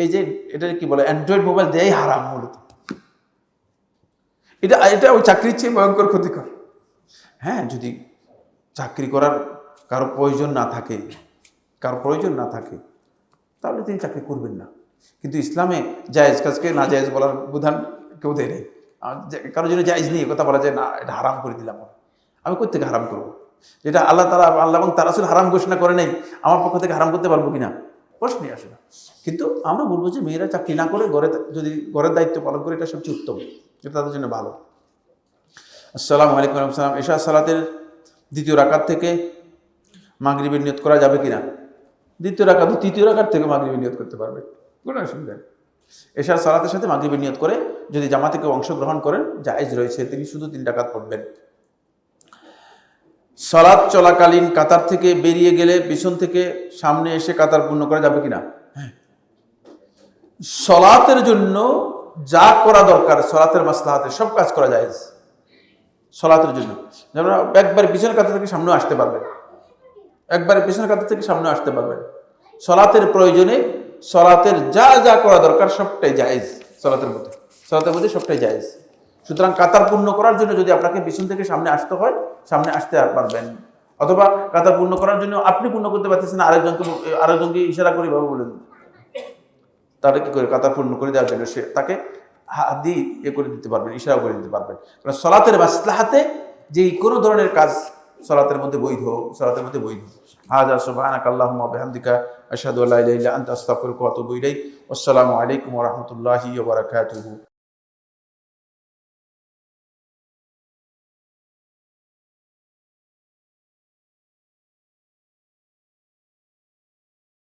এই যে এটা কি বলে, অ্যান্ড্রয়েড মোবাইল দেয়াই হারাম মূলত। এটা ওই চাকরির চেয়ে ভয়ঙ্কর ক্ষতিকর। হ্যাঁ, যদি চাকরি করার কারো প্রয়োজন না থাকে তাহলে তিনি চাকরি করবেন না। কিন্তু ইসলামে জায়েজ কাজকে না জায়েজ বলার বিধান কেউ দেয় নেই। কারোর জন্য জায়েজ নেই কথা বলা যায় না, এটা হারাম করে দিলাম, আমি কোথা থেকে হারাম করবো? যেটা আল্লাহ এবং তার রাসূল হারাম ঘোষণা করে নেই, আমার পক্ষ থেকে হারাম করতে পারবো কিনা? প্রশ্নই আসে না। কিন্তু আমরা বলবো যে মেয়েরা চাকরি না করে যদি ঘরের দায়িত্ব পালন করে, এটা সবচেয়ে উত্তম, এটা তাদের জন্য ভালো। আসসালামু আলাইকুম ওয়া রাহমাতুল্লাহ। এশা সালাতের 2য় রাকাত থেকে মাগরিবের নিয়ত করা যাবে কিনা? 2য় রাকাত, 3য় রাকাত থেকে মাগরিবের নিয়ত করতে পারবে, কোনো অসুবিধা নেই। এশা সালাতের সাথে মাগরিবের নিয়ত করে যদি জামাতে কেউ অংশগ্রহণ করেন জায়েজ রয়েছে, তিনি শুধু 3 রাকাত পড়বেন। সালাত চলাকালীন কাতার থেকে বেরিয়ে গেলে পিছন থেকে সামনে এসে কাতার পূর্ণ করা যাবে কিনা? সালাতের জন্য যা করা দরকার, সালাতের মাসলাহাতে সব কাজ করা যায় সালাতের জন্য। যেমন একবারে পিছনের কাতার থেকে সামনে আসতে পারবেন, একবারে পিছনের কাতার থেকে সামনে আসতে পারবেন। সালাতের প্রয়োজনে সালাতের যা যা করা দরকার সবটাই জায়েজ, সালাতের মধ্যে সবটাই জায়েজ। সুতরাং কাতার পূর্ণ করার জন্য যদি আপনাকে পিছন থেকে সামনে আসতে হয়, সামনে আসতে পারবেন, অথবা কাতার পূর্ণ করার জন্য আপনি পূর্ণ করতে পারতেছেন, আরেকজনকে ইশারা করে ভাবে বলেন, তাহলে কি করে কাতার পূর্ণ করে দেওয়ার জন্য সে তাকে হাত দিয়ে করে দিতে পারবেন, ইশারা করে দিতে পারবেন। কারণ সালাতের মাসলাহাতে যে কোনো ধরনের কাজ সালাতের মধ্যে বৈধ, সালাতের মধ্যে বৈধ। হাযা সুবহানাকা আল্লাহুম্মা ওয়া বিহামদিকা আশহাদু আল্লা ইলাহা ইল্লা আনতা আস্তাগফিরুকা ওয়া আতুবু ইলাইক। আসসালামু আলাইকুম ওয়া রাহমাতুল্লাহি ওয়া বারাকাতুহু।